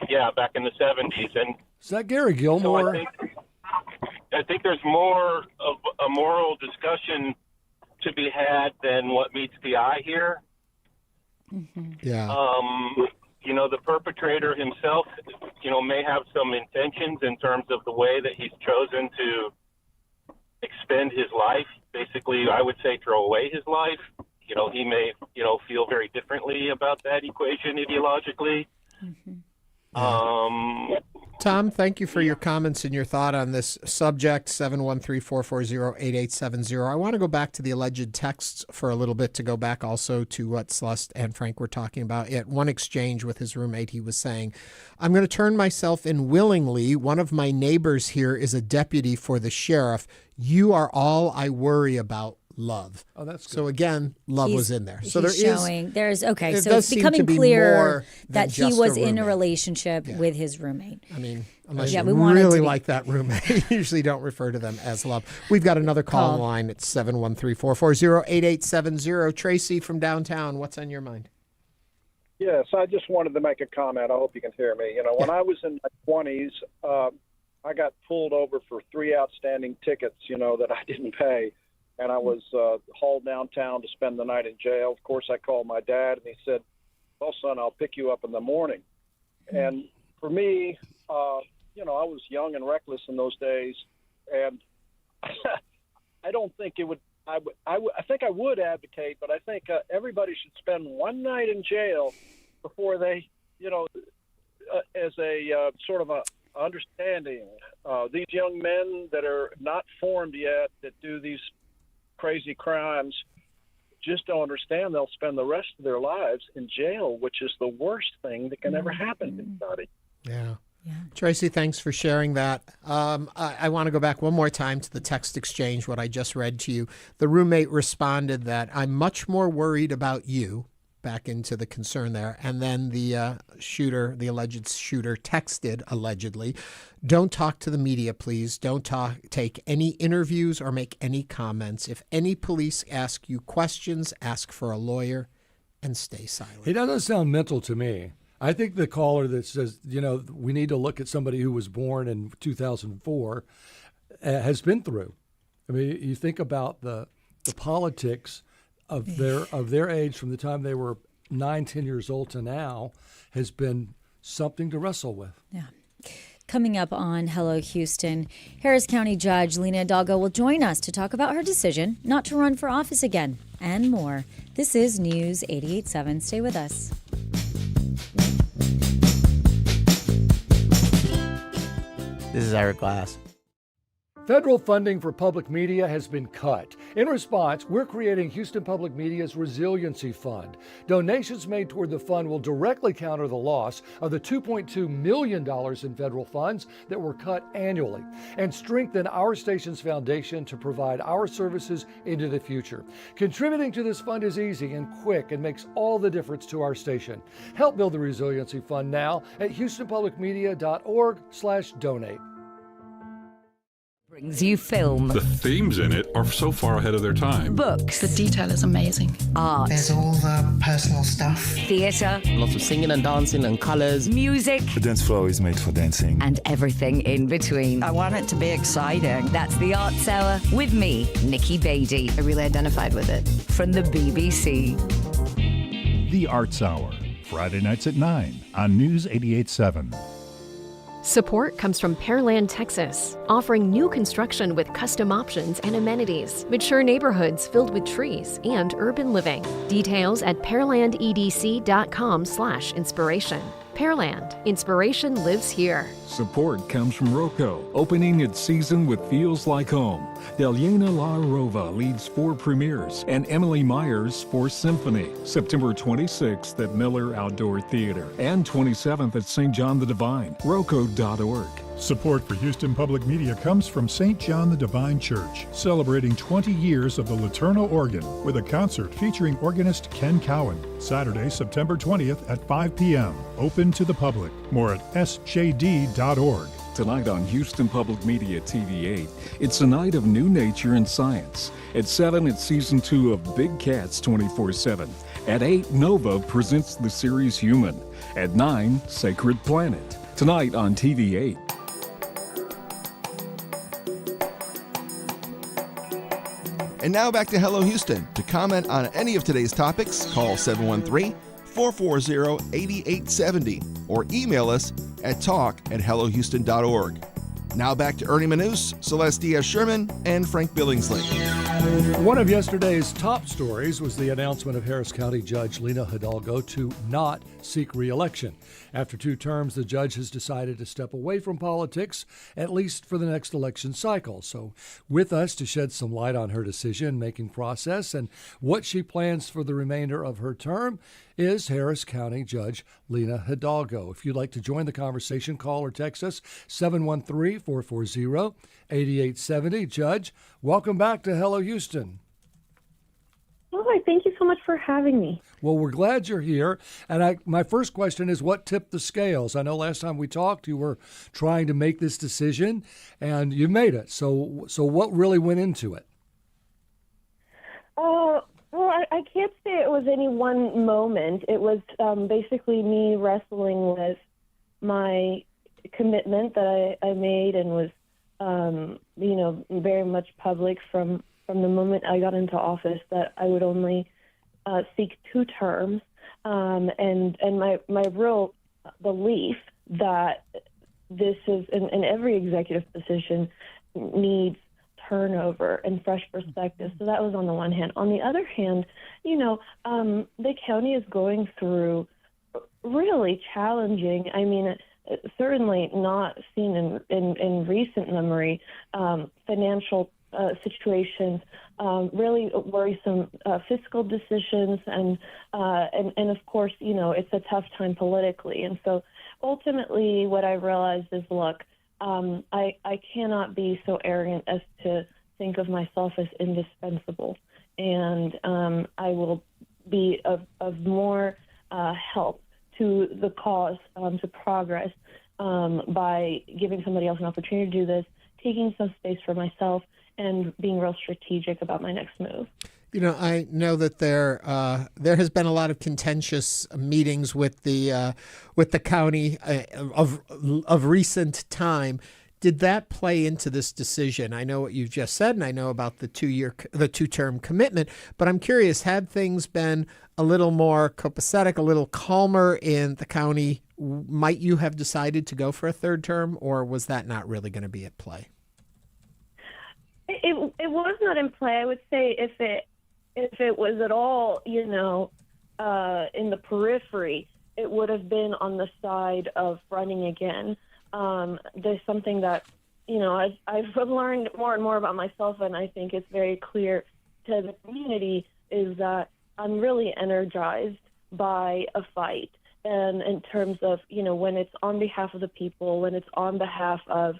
Yeah, back in the 70s. And is that Gary Gilmore? So I think there's more of a moral discussion to be had than what meets the eye here. Mm-hmm. Yeah. The perpetrator himself, may have some intentions in terms of the way that he's chosen to expend his life. Basically, I would say throw away his life. He may, feel very differently about that equation ideologically. Mm-hmm. Tom, thank you for your comments and your thought on this subject, 713-440-8870. I want to go back to the alleged texts for a little bit, to go back also to what Celeste and Frank were talking about. At one exchange with his roommate, he was saying, I'm going to turn myself in willingly. One of my neighbors here is a deputy for the sheriff. You are all I worry about. Love. Oh, that's good. So again, love was in there. So it's becoming be clear that he just was a in a roommate. relationship with his roommate. I mean, unless we you want it to really be- like that roommate, you usually don't refer to them as love. We've got another call on the line. It's 713-440-8870. Tracy from downtown, what's on your mind? Yes, I just wanted to make a comment. I hope you can hear me. You know, when I was in my 20s, I got pulled over for 3 outstanding tickets, that I didn't pay. And I was hauled downtown to spend the night in jail. Of course, I called my dad, and he said, well, son, I'll pick you up in the morning. And for me, I was young and reckless in those days. And I don't think it would – I think I would advocate, but I think everybody should spend one night in jail before they, as a sort of a understanding. These young men that are not formed yet, that do these crazy crimes, just don't understand they'll spend the rest of their lives in jail, which is the worst thing that can ever happen to anybody. Yeah. Tracy, thanks for sharing that. I want to go back one more time to the text exchange, what I just read to you. The roommate responded that I'm much more worried about you, back into the concern there. And then the alleged shooter texted, allegedly, don't talk to the media, please. Don't take any interviews or make any comments. If any police ask you questions, ask for a lawyer and stay silent. He doesn't sound mental to me. I think the caller that says, we need to look at somebody who was born in 2004 has been through. I mean, you think about the politics of their age from the time they were 9-10 years old to now has been something to wrestle with. Yeah. Coming up on Hello Houston, Harris County Judge Lina Hidalgo will join us to talk about her decision not to run for office again and more. This is News 88.7. Stay with us. This is Eric Glass. Federal funding for public media has been cut. In response, we're creating Houston Public Media's Resiliency Fund. Donations made toward the fund will directly counter the loss of the $2.2 million in federal funds that were cut annually and strengthen our station's foundation to provide our services into the future. Contributing to this fund is easy and quick and makes all the difference to our station. Help build the Resiliency Fund now at houstonpublicmedia.org/donate. Brings you film. The themes in it are so far ahead of their time. Books. The detail is amazing. Art. There's all the personal stuff. Theatre. Lots of singing and dancing and colours. Music. The dance floor is made for dancing. And everything in between. I want it to be exciting. That's the Arts Hour with me, Nikki Beatty. I really identified with it. From the BBC. The Arts Hour, Friday nights at 9 on News 88.7. Support comes from Pearland, Texas, offering new construction with custom options and amenities, mature neighborhoods filled with trees, and urban living. Details at pearlandedc.com/inspiration. Pearland, inspiration lives here. Support comes from Rocco, opening its season with Feels Like Home. Deliana La Rova leads 4 premieres, and Emily Myers 4 Symphony. September 26th at Miller Outdoor Theater and 27th at St. John the Divine. Rocco.org. Support for Houston Public Media comes from St. John the Divine Church, celebrating 20 years of the Laterno organ with a concert featuring organist Ken Cowan, Saturday, September 20th at 5 p.m. Open to the public. More at sjd.org. Tonight on Houston Public Media TV8, it's a night of new nature and science. At 7, it's Season 2 of Big Cats 24/7. At 8, Nova presents the series Human. At 9, Sacred Planet. Tonight on TV8. And now back to Hello Houston. To comment on any of today's topics, call 713-440-8870 or email us at talk@hellohouston.org. Now back to Ernie Manous, Celeste Diaz-Sherman, and Frank Billingsley. One of yesterday's top stories was the announcement of Harris County Judge Lina Hidalgo to not seek re-election. After 2 terms, the judge has decided to step away from politics, at least for the next election cycle. So with us to shed some light on her decision-making process and what she plans for the remainder of her term is Harris County Judge Lina Hidalgo. If you'd like to join the conversation, call or text us 713-440-8870. Judge, welcome back to Hello Houston. Hi, thank you so much for having me. Well, we're glad you're here. And my first question is, what tipped the scales? I know last time we talked, you were trying to make this decision, and you made it. So what really went into it? Well, I can't say it was any one moment. It was basically me wrestling with my commitment that I made and was, very much public from the moment I got into office that I would only seek 2 terms, and my real belief that this is, and every executive position needs turnover and fresh perspective. So that was on the one hand. On the other hand, the county is going through really challenging, certainly not seen in recent memory, financial situations, really worrisome fiscal decisions, and of course, it's a tough time politically. And so ultimately what I realized is, look, I cannot be so arrogant as to think of myself as indispensable, and I will be of more help to the cause, to progress, by giving somebody else an opportunity to do this, taking some space for myself, and being real strategic about my next move. I know that there has been a lot of contentious meetings with the county of recent time. Did that play into this decision? I know what you've just said, and I know about the 2-term commitment. But I'm curious: had things been a little more copacetic, a little calmer in the county, might you have decided to go for a 3rd term, or was that not really going to be at play? It was not in play. I would say if it was at all, in the periphery, it would have been on the side of running again. There's something that, I've learned more and more about myself, and I think it's very clear to the community, is that I'm really energized by a fight. And in terms of, when it's on behalf of the people, when it's on behalf of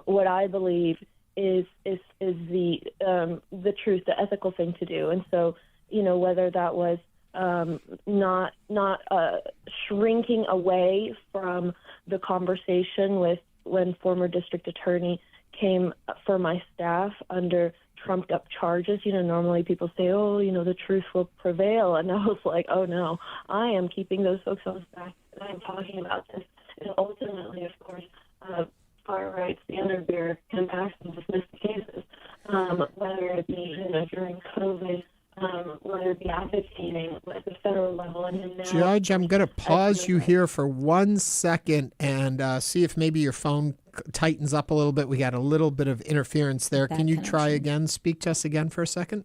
what I believe is the truth, the ethical thing to do. And so, whether that was not shrinking away from the conversation when former district attorney came for my staff under trumped up charges. Normally people say, the truth will prevail. And I was like, oh no, I am keeping those folks on staff, and I'm talking about this. And ultimately, of course, far right standard bearer can pass and dismiss the cases, whether it be during COVID, whether it be advocating at the federal level. And now, Judge, I'm going to pause you here for 1 second and see if maybe your phone tightens up a little bit. We got a little bit of interference there. Can you try again? Speak to us again for a second.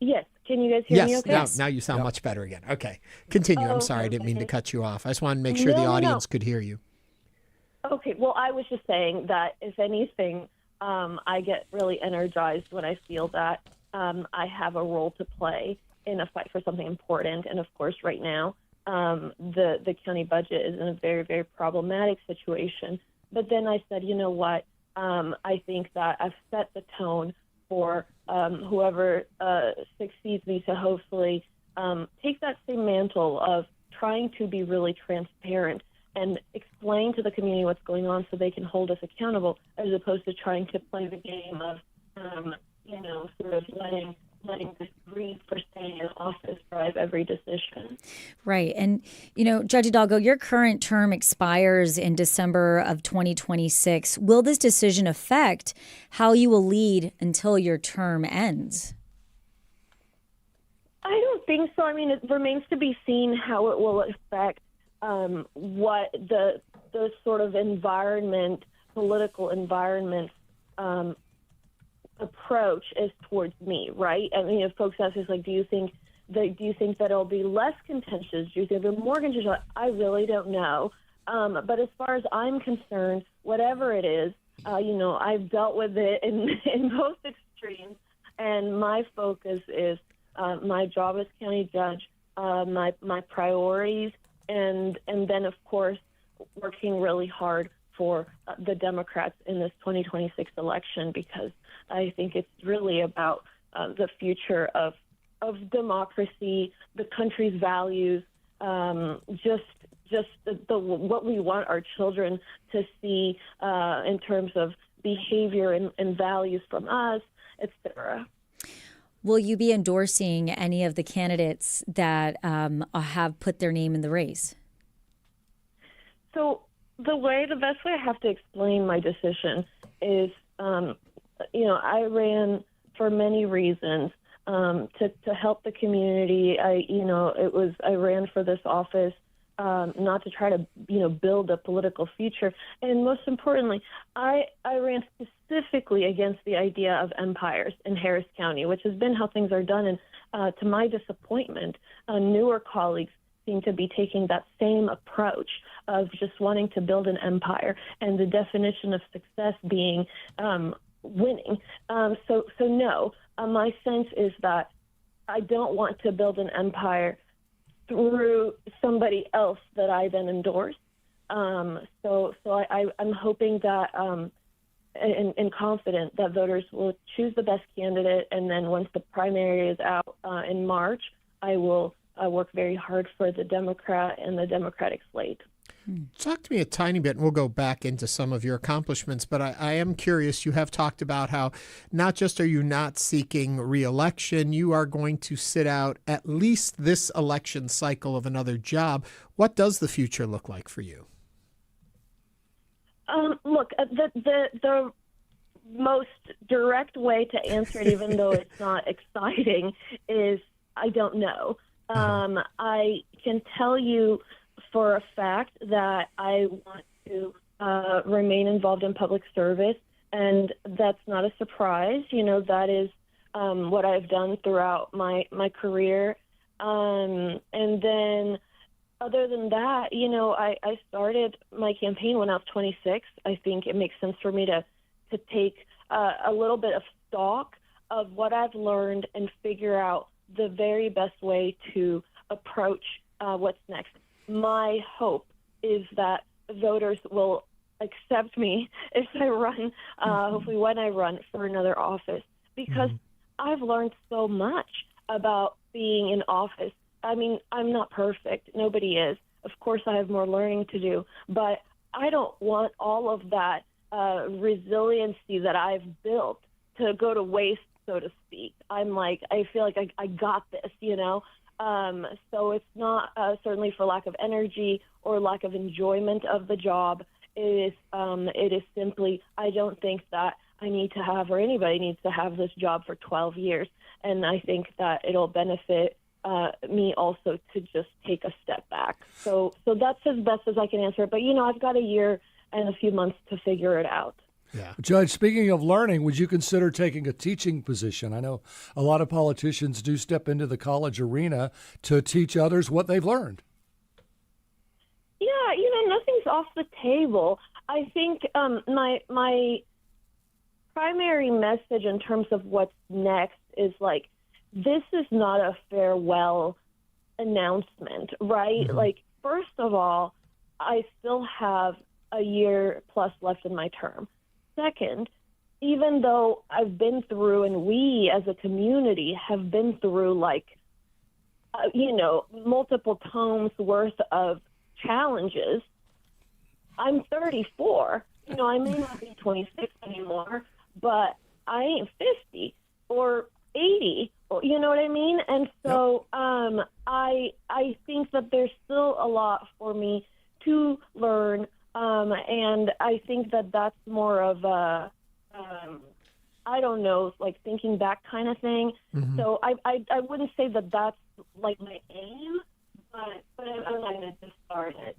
Yes. Can you guys hear me okay? Yes, now you sound much better again. Okay. Continue. I'm sorry. I didn't mean to cut you off. I just wanted to make sure the audience could hear you. Okay, well, I was just saying that if anything, I get really energized when I feel that I have a role to play in a fight for something important. And of course, right now, the county budget is in a very, very problematic situation. But then I said, you know what? I think that I've set the tone for whoever succeeds me to hopefully take that same mantle of trying to be really transparent and explain to the community what's going on so they can hold us accountable, as opposed to trying to play the game of, sort of letting this greed for staying in office drive every decision. Right. And, Judge Hidalgo, your current term expires in December of 2026. Will this decision affect how you will lead until your term ends? I don't think so. It remains to be seen how it will affect what the sort of environment political environment approach is towards me, right? I mean, if folks ask us, like, do you think that it'll be less contentious? Do you think it'll be more contentious? I really don't know. But as far as I'm concerned, whatever it is, I've dealt with it in both extremes, and my focus is my job as county judge, my priorities, and then, of course, working really hard for the Democrats in this 2026 election, because I think it's really about the future of democracy, the country's values, just what we want our children to see in terms of behavior and values from us, etc. Will you be endorsing any of the candidates that have put their name in the race? So the best way I have to explain my decision is, I ran for many reasons to help the community. I ran for this office not to try to, build a political future. And most importantly, I ran specifically against the idea of empires in Harris County, which has been how things are done. And to my disappointment, newer colleagues seem to be taking that same approach of just wanting to build an empire, and the definition of success being winning. So no, my sense is that I don't want to build an empire through somebody else that I then endorse. So I'm hoping that and confident that voters will choose the best candidate, and then once the primary is out in March, I will work very hard for the Democrat and the Democratic slate. Talk to me a tiny bit, and we'll go back into some of your accomplishments, but I am curious. You have talked about how not just are you not seeking reelection, you are going to sit out at least this election cycle of another job. What does the future look like for you? Look, the most direct way to answer it, even though it's not exciting, is I don't know. I can tell you for a fact that I want to remain involved in public service, and that's not a surprise. That is what I've done throughout my career. And then other than that, I started my campaign when I was 26. I think it makes sense for me to take a little bit of stock of what I've learned and figure out the very best way to approach what's next. My hope is that voters will accept me if I run, hopefully when I run for another office, because I've learned so much about being in office. I mean, I'm not perfect. Nobody is. Of course, I have more learning to do, but I don't want all of that resiliency that I've built to go to waste, so to speak. I feel like I got this, So it's not certainly for lack of energy or lack of enjoyment of the job. It is simply, I don't think that I need to have, or anybody needs to have, this job for 12 years. And I think that it'll benefit me also to just take a step back. So that's as best as I can answer it. But, I've got a year and a few months to figure it out. Yeah. Judge, speaking of learning, would you consider taking a teaching position? I know a lot of politicians do step into the college arena to teach others what they've learned. Yeah, nothing's off the table. I think my primary message in terms of what's next is this is not a farewell announcement, right? Mm-hmm. First of all, I still have a year plus left in my term. Second, even though I've been through, and we as a community have been through multiple tomes worth of challenges, I'm 34. I may not be 26 anymore, but I ain't 50 or 80, or, you know what I mean? And so I think that there's still a lot for me to learn. And I think that that's more of a, thinking back kind of thing. Mm-hmm. So I wouldn't say that that's my aim, but I'm not going to discard it.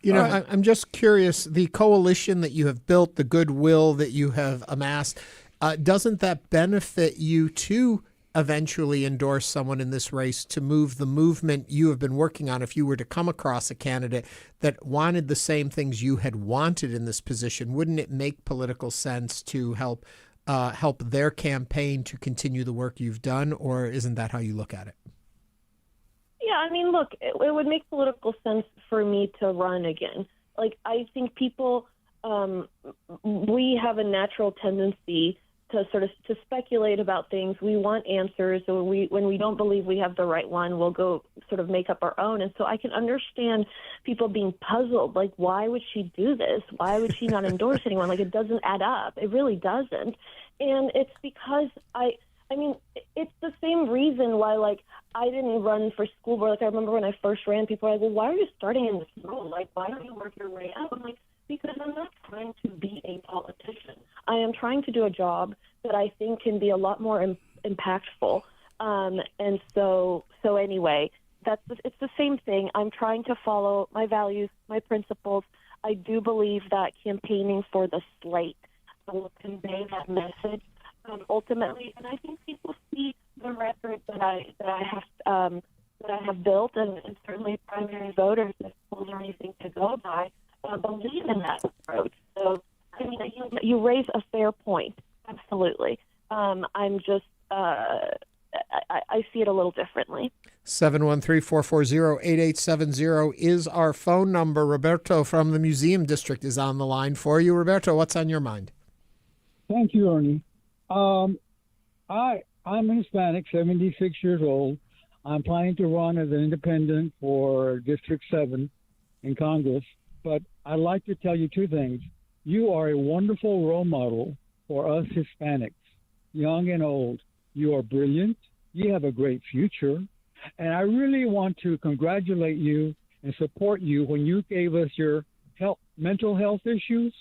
You know, I'm just curious, the coalition that you have built, the goodwill that you have amassed, doesn't that benefit you to eventually endorse someone in this race to move the movement you have been working on? If you were to come across a candidate that wanted the same things you had wanted in this position, wouldn't it make political sense to help their campaign to continue the work you've done, or isn't that how you look at it? Yeah, I mean, look, it would make political sense for me to run again. Like, I think people, we have a natural tendency to to speculate about things. We want answers. So when we don't believe we have the right one, we'll go sort of make up our own. And so I can understand people being puzzled. Like, why would she do this? Why would she not endorse anyone? Like, it doesn't add up. It really doesn't. And it's because I mean, it's the same reason why, like, I didn't run for school board. Like, I remember when I first ran, people were like, well, why are you starting in this role? Like, why don't you work your way up? I'm like, because I'm not trying to be a politician. I am trying to do a job that I think can be a lot more impactful. And so anyway, it's the same thing. I'm trying to follow my values, my principles. I do believe that campaigning for the slate will convey that message ultimately. And I think people see the record that I have built, and certainly primary voters, if polls are anything to go by, believe in that approach. So, I mean, you raise a fair point. Absolutely. I'm just, I see it a little differently. 713-440-8870 is our phone number. Roberto from the Museum District is on the line for you. Roberto, what's on your mind? Thank you, Ernie. I'm Hispanic, 76 years old. I'm planning to run as an independent for District 7 in Congress. But I'd like to tell you two things. You are a wonderful role model for us Hispanics, young and old. You are brilliant. You have a great future. And I really want to congratulate you and support you when you gave us your mental health issues.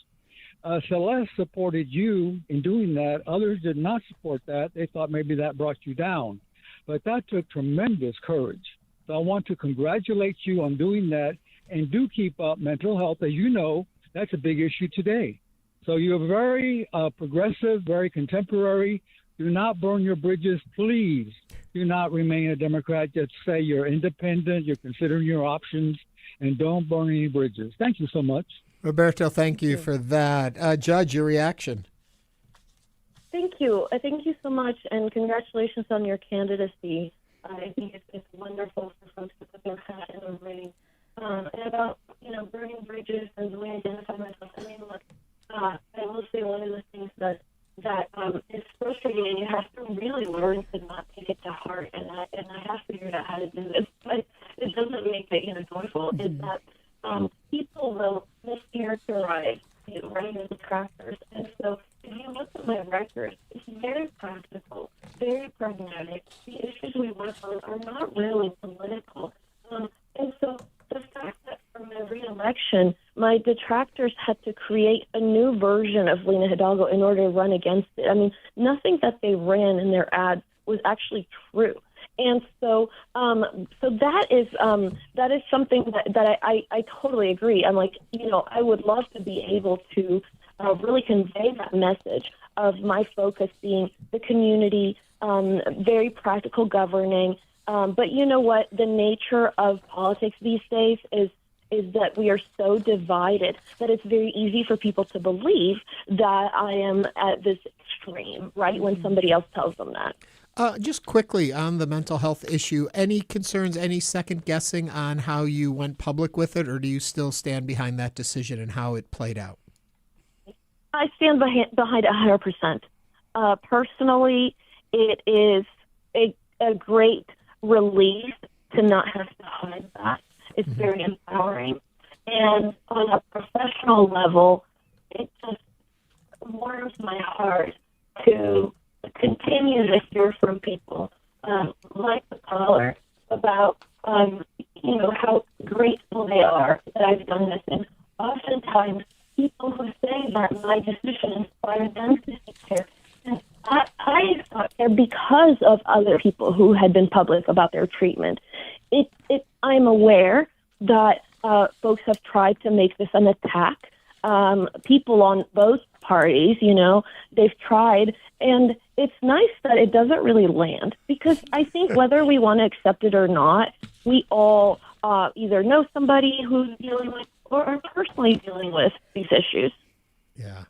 Celeste supported you in doing that. Others did not support that. They thought maybe that brought you down. But that took tremendous courage. So I want to congratulate you on doing that. And do keep up mental health. As you know, that's a big issue today. So you're very progressive, very contemporary. Do not burn your bridges. Please do not remain a Democrat. Just say you're independent, you're considering your options, and don't burn any bridges. Thank you so much. Roberto, thank you for that. Judge, your reaction. Thank you. Thank you so much, and congratulations on your candidacy. I think it's wonderful for folks to put their hat in the ring. And about, burning bridges and the way I identify myself. I mean, look, I will say one of the things that is frustrating, and you have to really learn to not take it to heart, and I have figured out how to do this, but it doesn't make it, joyful, is that people will mischaracterize you, right, as detractors. And so if you look at my record, it's very practical, very pragmatic. The issues we work on are not really political. And so the fact that for my reelection, my detractors had to create a new version of Lina Hidalgo in order to run against it. I mean, nothing that they ran in their ads was actually true. And so that is something that I totally agree. I'm like, I would love to be able to really convey that message of my focus being the community, very practical governing. But you know what? The nature of politics these days is that we are so divided that it's very easy for people to believe that I am at this extreme, right, when somebody else tells them that. Just quickly on the mental health issue, any concerns, any second guessing on how you went public with it, or do you still stand behind that decision and how it played out? I stand behind it 100%. Personally, it is a great relief to not have to hide that. It's very empowering. And on a professional level, it just warms my heart to continue to hear from people like the caller about, how grateful they are that I've done this. And oftentimes, people who say that my decision inspired them to take care. And I thought because of other people who had been public about their treatment. I'm aware that folks have tried to make this an attack. People on both parties, they've tried, and it's nice that it doesn't really land, because I think whether we want to accept it or not, we all either know somebody who's dealing with or are personally dealing with these issues. Yeah.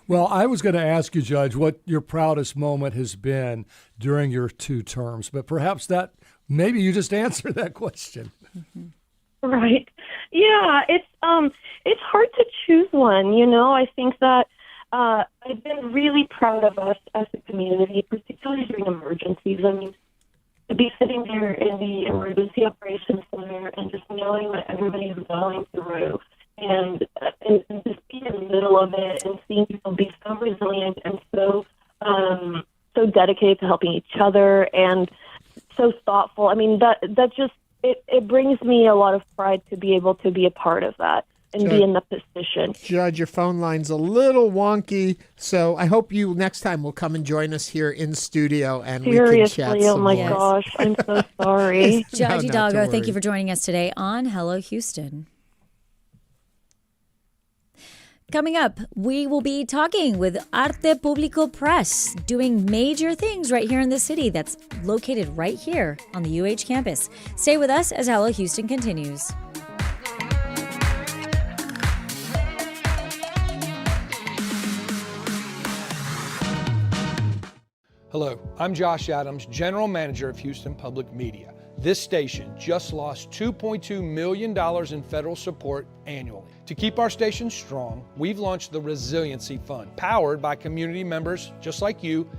Well, I was going to ask you, Judge, what your proudest moment has been during your 2 terms, but perhaps maybe you just answered that question. Mm-hmm. Right. Yeah, it's hard to choose one. I think that I've been really proud of us as a community, particularly during emergencies. I mean, to be sitting there in the emergency operations center and just knowing what everybody is going through, and just being in the middle of it and seeing people be so resilient and so dedicated to helping each other and so thoughtful. I mean, that just it brings me a lot of pride to be able to be a part of that and be in the position. Judge, your phone line's a little wonky, so I hope you next time will come and join us here in studio and Seriously, we can chat some oh my more. gosh, I'm so sorry. Judge Hidalgo, thank you for joining us today on Hello Houston. Coming up, we will be talking with Arte Público Press, doing major things right here in the city that's located right here on the UH campus. Stay with us as Hello Houston continues. Hello, I'm Josh Adams, General Manager of Houston Public Media. This station just lost $2.2 million in federal support annually. To keep our station strong, we've launched the Resiliency Fund, powered by community members just like you.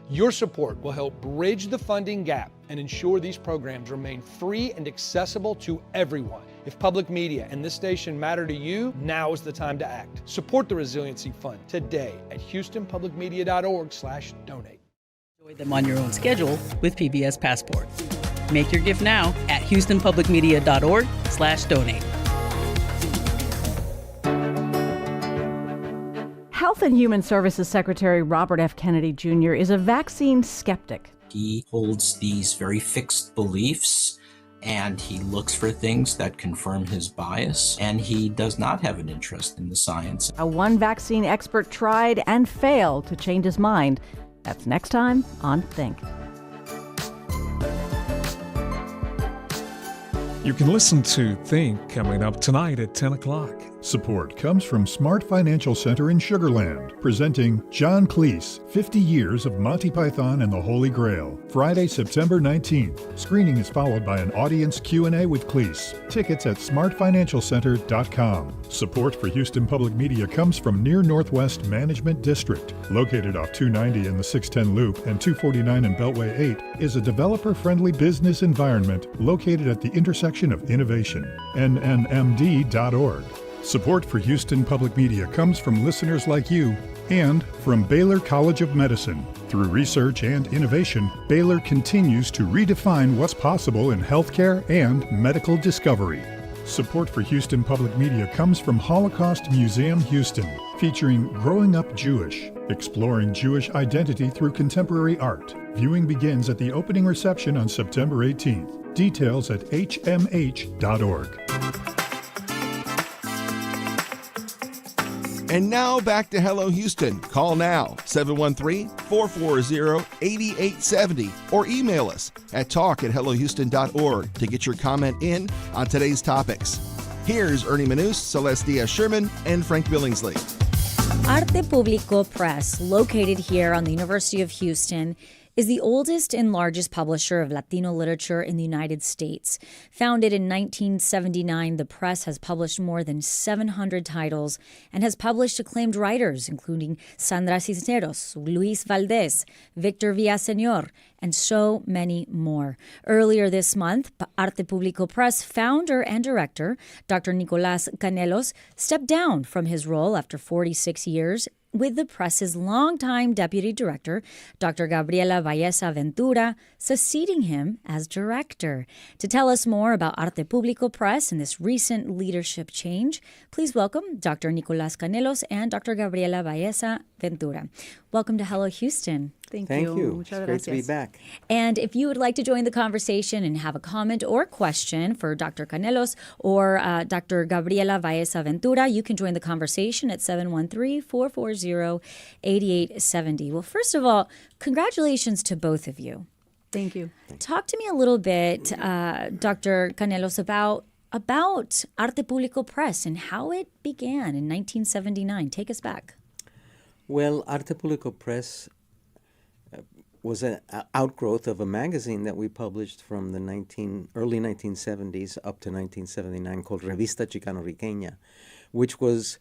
Your support will help bridge the funding gap and ensure these programs remain free and accessible to everyone. If public media and this station matter to you, now is the time to act. Support the Resiliency Fund today at houstonpublicmedia.org/donate. Enjoy them on your own schedule with PBS Passport. Make your gift now at houstonpublicmedia.org/donate. Health and Human Services Secretary Robert F. Kennedy Jr. is a vaccine skeptic. He holds these very fixed beliefs, and he looks for things that confirm his bias, and he does not have an interest in the science. A one vaccine expert tried and failed to change his mind. That's next time on Think. You can listen to Think coming up tonight at 10 o'clock. Support comes from Smart Financial Center in Sugar Land, presenting John Cleese, 50 Years of Monty Python and the Holy Grail, Friday, September 19th. Screening is followed by an audience Q&A with Cleese. Tickets at smartfinancialcenter.com. Support for Houston Public Media comes from Near Northwest Management District, located off 290 in the 610 Loop and 249 in Beltway 8, is a developer-friendly business environment located at the intersection of innovation. nnmd.org. Support for Houston Public Media comes from listeners like you and from Baylor College of Medicine. Through research and innovation, Baylor continues to redefine what's possible in healthcare and medical discovery. Support for Houston Public Media comes from Holocaust Museum Houston, featuring Growing Up Jewish, exploring Jewish identity through contemporary art. Viewing begins at the opening reception on September 18th. Details at hmh.org. And now back to Hello Houston. Call now, 713-440-8870, or email us at talk@hellohouston.org to get your comment in on today's topics. Here's Ernie Manous, Celeste Diaz-Sherman, and Frank Billingsley. Arte Público Press, located here on the University of Houston, is the oldest and largest publisher of Latino literature in the United States. Founded in 1979, the press has published more than 700 titles and has published acclaimed writers, including Sandra Cisneros, Luis Valdez, Victor Villaseñor, and so many more. Earlier this month, Arte Público Press founder and director, Dr. Nicolás Kanellos, stepped down from his role after 46 years with the press's longtime deputy director, Dr. Gabriela Baeza Ventura, succeeding him as director. To tell us more about Arte Público Press and this recent leadership change, please welcome Dr. Nicolás Kanellos and Dr. Gabriela Baeza Ventura. Welcome to Hello Houston. Thank you. It's great to be back. And if you would like to join the conversation and have a comment or question for Dr. Kanellos or Dr. Gabriela Baeza Ventura, you can join the conversation at 713-440-8870. Well, first of all, congratulations to both of you. Thank you. Talk to me a little bit, Dr. Kanellos, about Arte Público Press and how it began in 1979. Take us back. Well, Arte Público Press was an outgrowth of a magazine that we published from the early 1970s up to 1979 called Revista Chicano-Riqueña, which was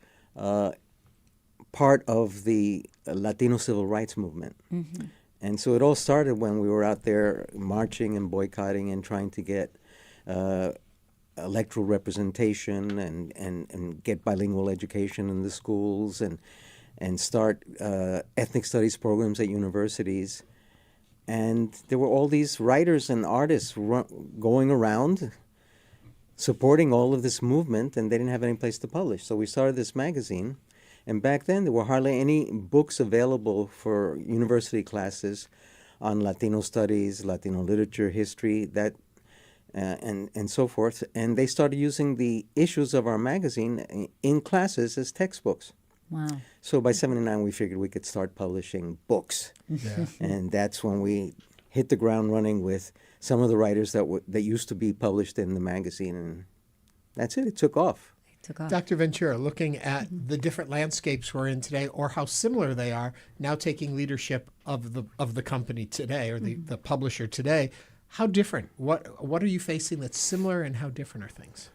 part of the Latino civil rights movement. Mm-hmm. And so it all started when we were out there marching and boycotting and trying to get electoral representation and get bilingual education in the schools and start ethnic studies programs at universities. And there were all these writers and artists going around supporting all of this movement, and they didn't have any place to publish. So we started this magazine. And back then, there were hardly any books available for university classes on Latino studies, Latino literature, history, and so forth. And they started using the issues of our magazine in classes as textbooks. Wow. So by 79, we figured we could start publishing books. Yeah. And that's when we hit the ground running with some of the writers that used to be published in the magazine. And that's it. It took off. Dr. Ventura, looking at the different landscapes we're in today or how similar they are, now taking leadership of the company today or the publisher today, how different? What are you facing that's similar and how different are things?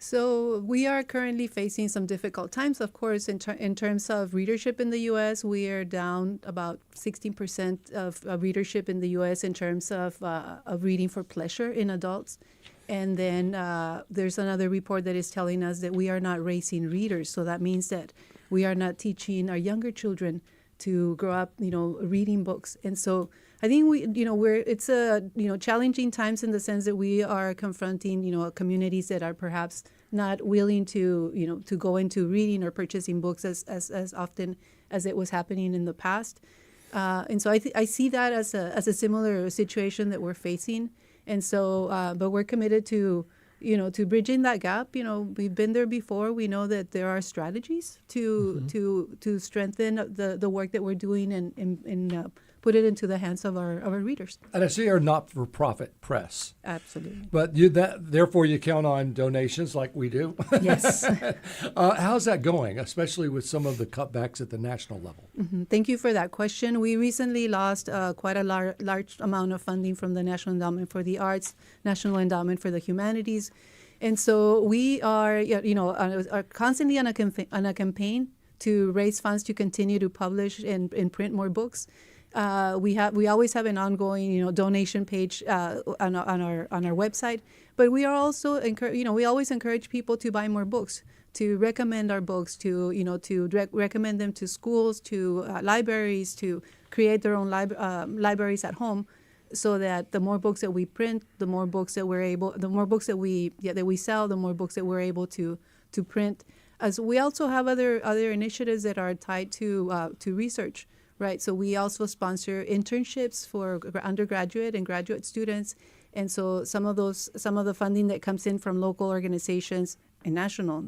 So we are currently facing some difficult times, of course, in terms of readership in the U.S. We are down about 16% of readership in the U.S. in terms of reading for pleasure in adults. And then there's another report that is telling us that we are not raising readers. So that means that we are not teaching our younger children to grow up, reading books. And so I think it's challenging times in the sense that we are confronting, communities that are perhaps not willing to, to go into reading or purchasing books as often as it was happening in the past. And so I see that as a similar situation that we're facing. And so, but we're committed to bridging that gap. We've been there before. We know that there are strategies to strengthen the work that we're doing and put it into the hands of our readers. And I see you're a not-for-profit press. Absolutely. But therefore you count on donations like we do. Yes. How's that going, especially with some of the cutbacks at the national level? Mm-hmm. Thank you for that question. We recently lost quite a large amount of funding from the National Endowment for the Arts, National Endowment for the Humanities. And so we are constantly on a campaign to raise funds to continue to publish and print more books. We always have an ongoing donation page on our website, but we are also we always encourage people to buy more books, to recommend our books, to recommend them to schools, to libraries, to create their own libraries at home, so that the more books that we print, the more books that we sell, the more books that we're able to print. As we also have other initiatives that are tied to research. Right, so we also sponsor internships for undergraduate and graduate students, and so some of the funding that comes in from local organizations and national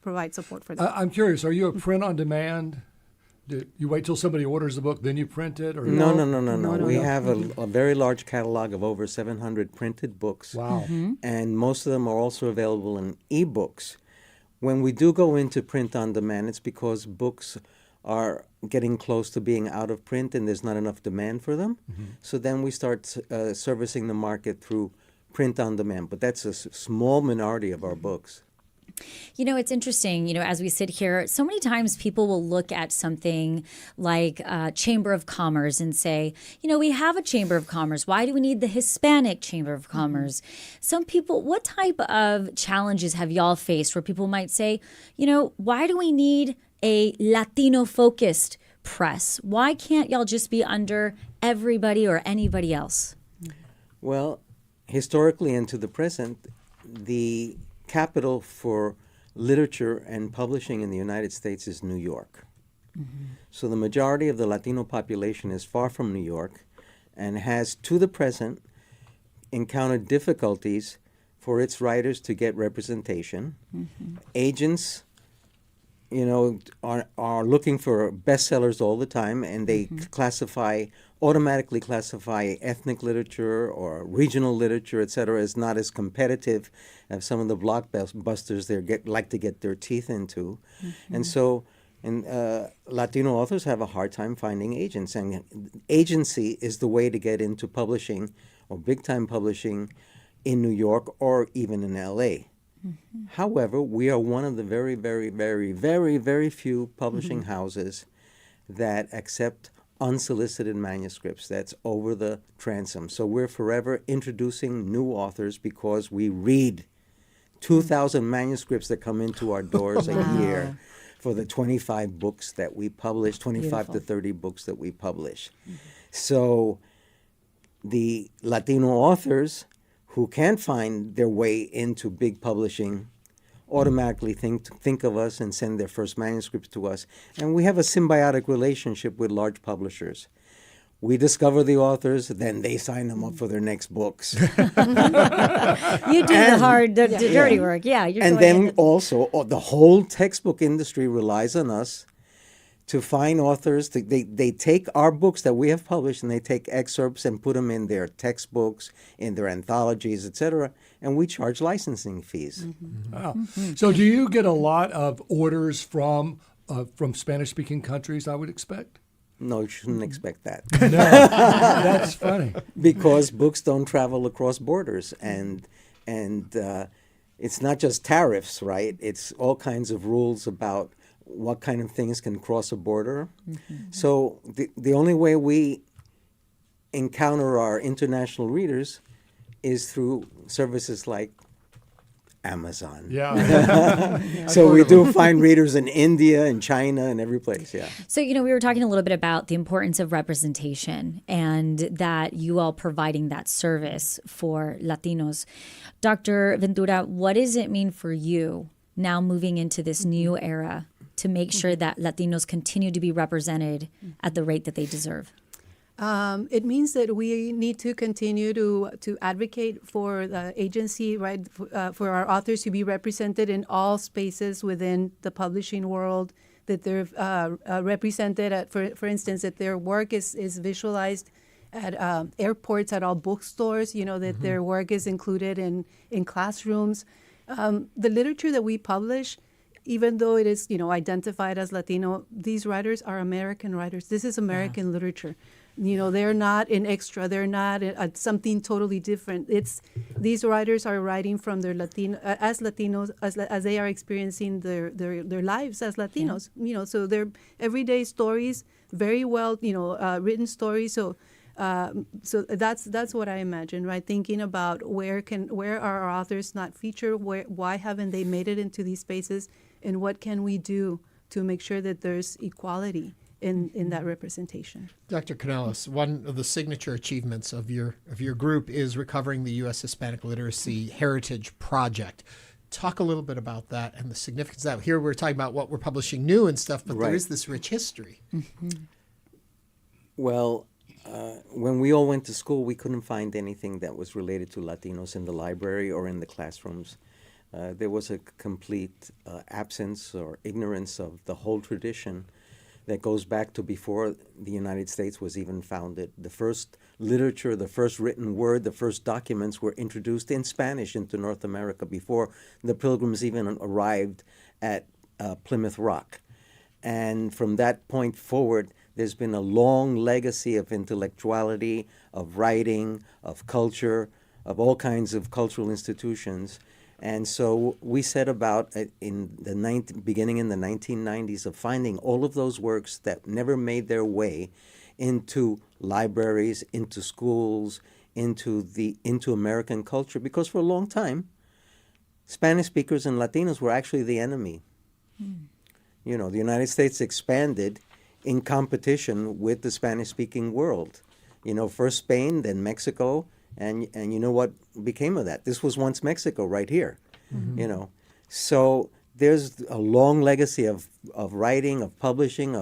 provide support for that. I'm curious, are you a print on demand? Do you wait till somebody orders the book, then you print it? Or No. We have a very large catalog of over 700 printed books. Wow. Mm-hmm. And most of them are also available in ebooks. When we do go into print on demand, it's because books are getting close to being out of print and there's not enough demand for them. Mm-hmm. So then we start servicing the market through print on demand. But that's a small minority of our books. It's interesting, as we sit here, so many times people will look at something like Chamber of Commerce and say, we have a Chamber of Commerce. Why do we need the Hispanic Chamber of Commerce? Mm-hmm. Some people, what type of challenges have y'all faced where people might say, why do we need a Latino-focused press? Why can't y'all just be under everybody or anybody else? Well, historically and to the present, the capital for literature and publishing in the United States is New York. So the majority of the Latino population is far from New York and has, to the present, encountered difficulties for its writers to get representation. Agents, are looking for bestsellers all the time, and they automatically classify ethnic literature or regional literature, et cetera, as not as competitive as some of the blockbusters they like to get their teeth into. And so Latino authors have a hard time finding agents, and agency is the way to get into publishing or big-time publishing in New York or even in L.A. However, we are one of the very, very, very, very, very few publishing houses that accept unsolicited manuscripts. That's over the transom. So we're forever introducing new authors because we read 2,000 manuscripts that come into our doors a year for the 25 books that we publish, 25 to 30 books that we publish. So the Latino authors who can't find their way into big publishing automatically think of us and send their first manuscripts to us. And we have a symbiotic relationship with large publishers. We discover the authors, then they sign them up for their next books. You do the hard, the dirty work. Yeah. And then also, the whole textbook industry relies on us to find authors. They take our books that we have published and they take excerpts and put them in their textbooks, in their anthologies, etc. And we charge licensing fees. Wow. So do you get a lot of orders from Spanish-speaking countries, I would expect? No, you shouldn't expect that. No, that's funny. Because books don't travel across borders, and it's not just tariffs, right? It's all kinds of rules about what kind of things can cross a border. So the only way we encounter our international readers is through services like Amazon. Yeah. So we do find readers in India and China and every place, yeah. So, we were talking a little bit about the importance of representation and that you all providing that service for Latinos. Dr. Ventura, what does it mean for you now moving into this new era to make sure that Latinos continue to be represented at the rate that they deserve? It means that we need to continue to advocate for the agency, right, for our authors to be represented in all spaces within the publishing world, that they're represented at, for instance, that their work is visualized at airports, at all bookstores, that their work is included in classrooms. The literature that we publish, even though it is, identified as Latino, these writers are American writers. This is American literature. They're not an extra. They're not something totally different. These writers are writing from their Latinos as they are experiencing their lives as Latinos. So they're everyday stories, very well written stories. So that's what I imagine, right? Thinking about where are our authors not featured? Why haven't they made it into these spaces? And what can we do to make sure that there's equality in that representation? Dr. Kanellos, one of the signature achievements of your group is recovering the U.S. Hispanic Literacy Heritage Project. Talk a little bit about that and the significance of that. Here we're talking about what we're publishing new and stuff, but there is this rich history. Well, when we all went to school, we couldn't find anything that was related to Latinos in the library or in the classrooms. There was a complete absence or ignorance of the whole tradition that goes back to before the United States was even founded. The first literature, the first written word, the first documents were introduced in Spanish into North America before the Pilgrims even arrived at Plymouth Rock. And from that point forward, there's been a long legacy of intellectuality, of writing, of culture, of all kinds of cultural institutions. And so we set about beginning in the 1990s of finding all of those works that never made their way into libraries, into schools, into American culture, because for a long time, Spanish speakers and Latinos were actually the enemy. The United States expanded in competition with the Spanish-speaking world. First Spain, then Mexico. And you know what became of that? This was once Mexico right here, So there's a long legacy of writing, of publishing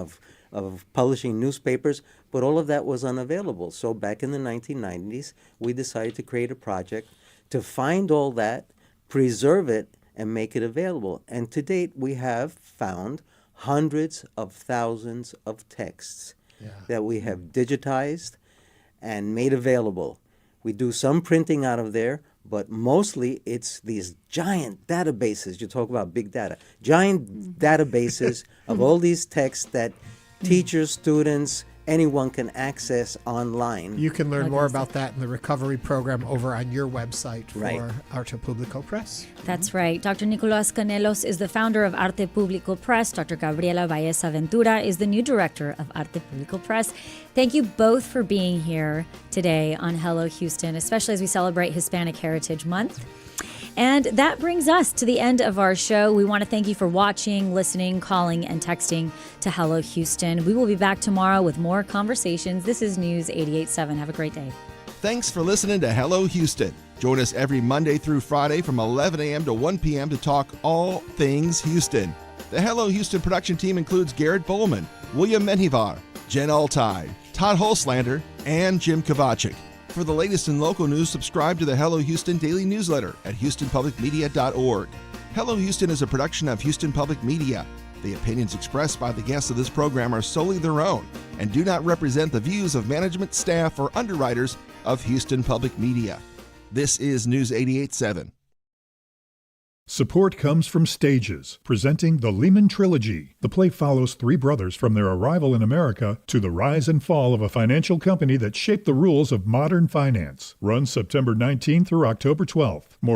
newspapers, but all of that was unavailable. So back in the 1990s, we decided to create a project to find all that, preserve it, and make it available. And to date, we have found hundreds of thousands of texts that we have digitized and made available. We do some printing out of there, but mostly it's these giant databases. You talk about big data. Giant databases of all these texts that teachers, students, anyone can access online. You can learn more about that in the recovery program over on your website for Arte Público Press. That's right. Dr. Nicolás Kanellos is the founder of Arte Público Press. Dr. Gabriela Baeza Ventura is the new director of Arte Público Press. Thank you both for being here today on Hello Houston, especially as we celebrate Hispanic Heritage Month. And that brings us to the end of our show. We want to thank you for watching, listening, calling, and texting to Hello Houston. We will be back tomorrow with more conversations. This is News 88.7. Have a great day. Thanks for listening to Hello Houston. Join us every Monday through Friday from 11 a.m. to 1 p.m. to talk all things Houston. The Hello Houston production team includes Garrett Bowman, William Menjivar, Jen Altai, Todd Holslander, and Jim Kovacic. For the latest in local news, subscribe to the Hello Houston daily newsletter at HoustonPublicMedia.org. Hello Houston is a production of Houston Public Media. The opinions expressed by the guests of this program are solely their own and do not represent the views of management, staff, or underwriters of Houston Public Media. This is News 88.7. Support comes from Stages, presenting the Lehman Trilogy. The play follows three brothers from their arrival in America to the rise and fall of a financial company that shaped the rules of modern finance. Runs September 19th through October 12th. More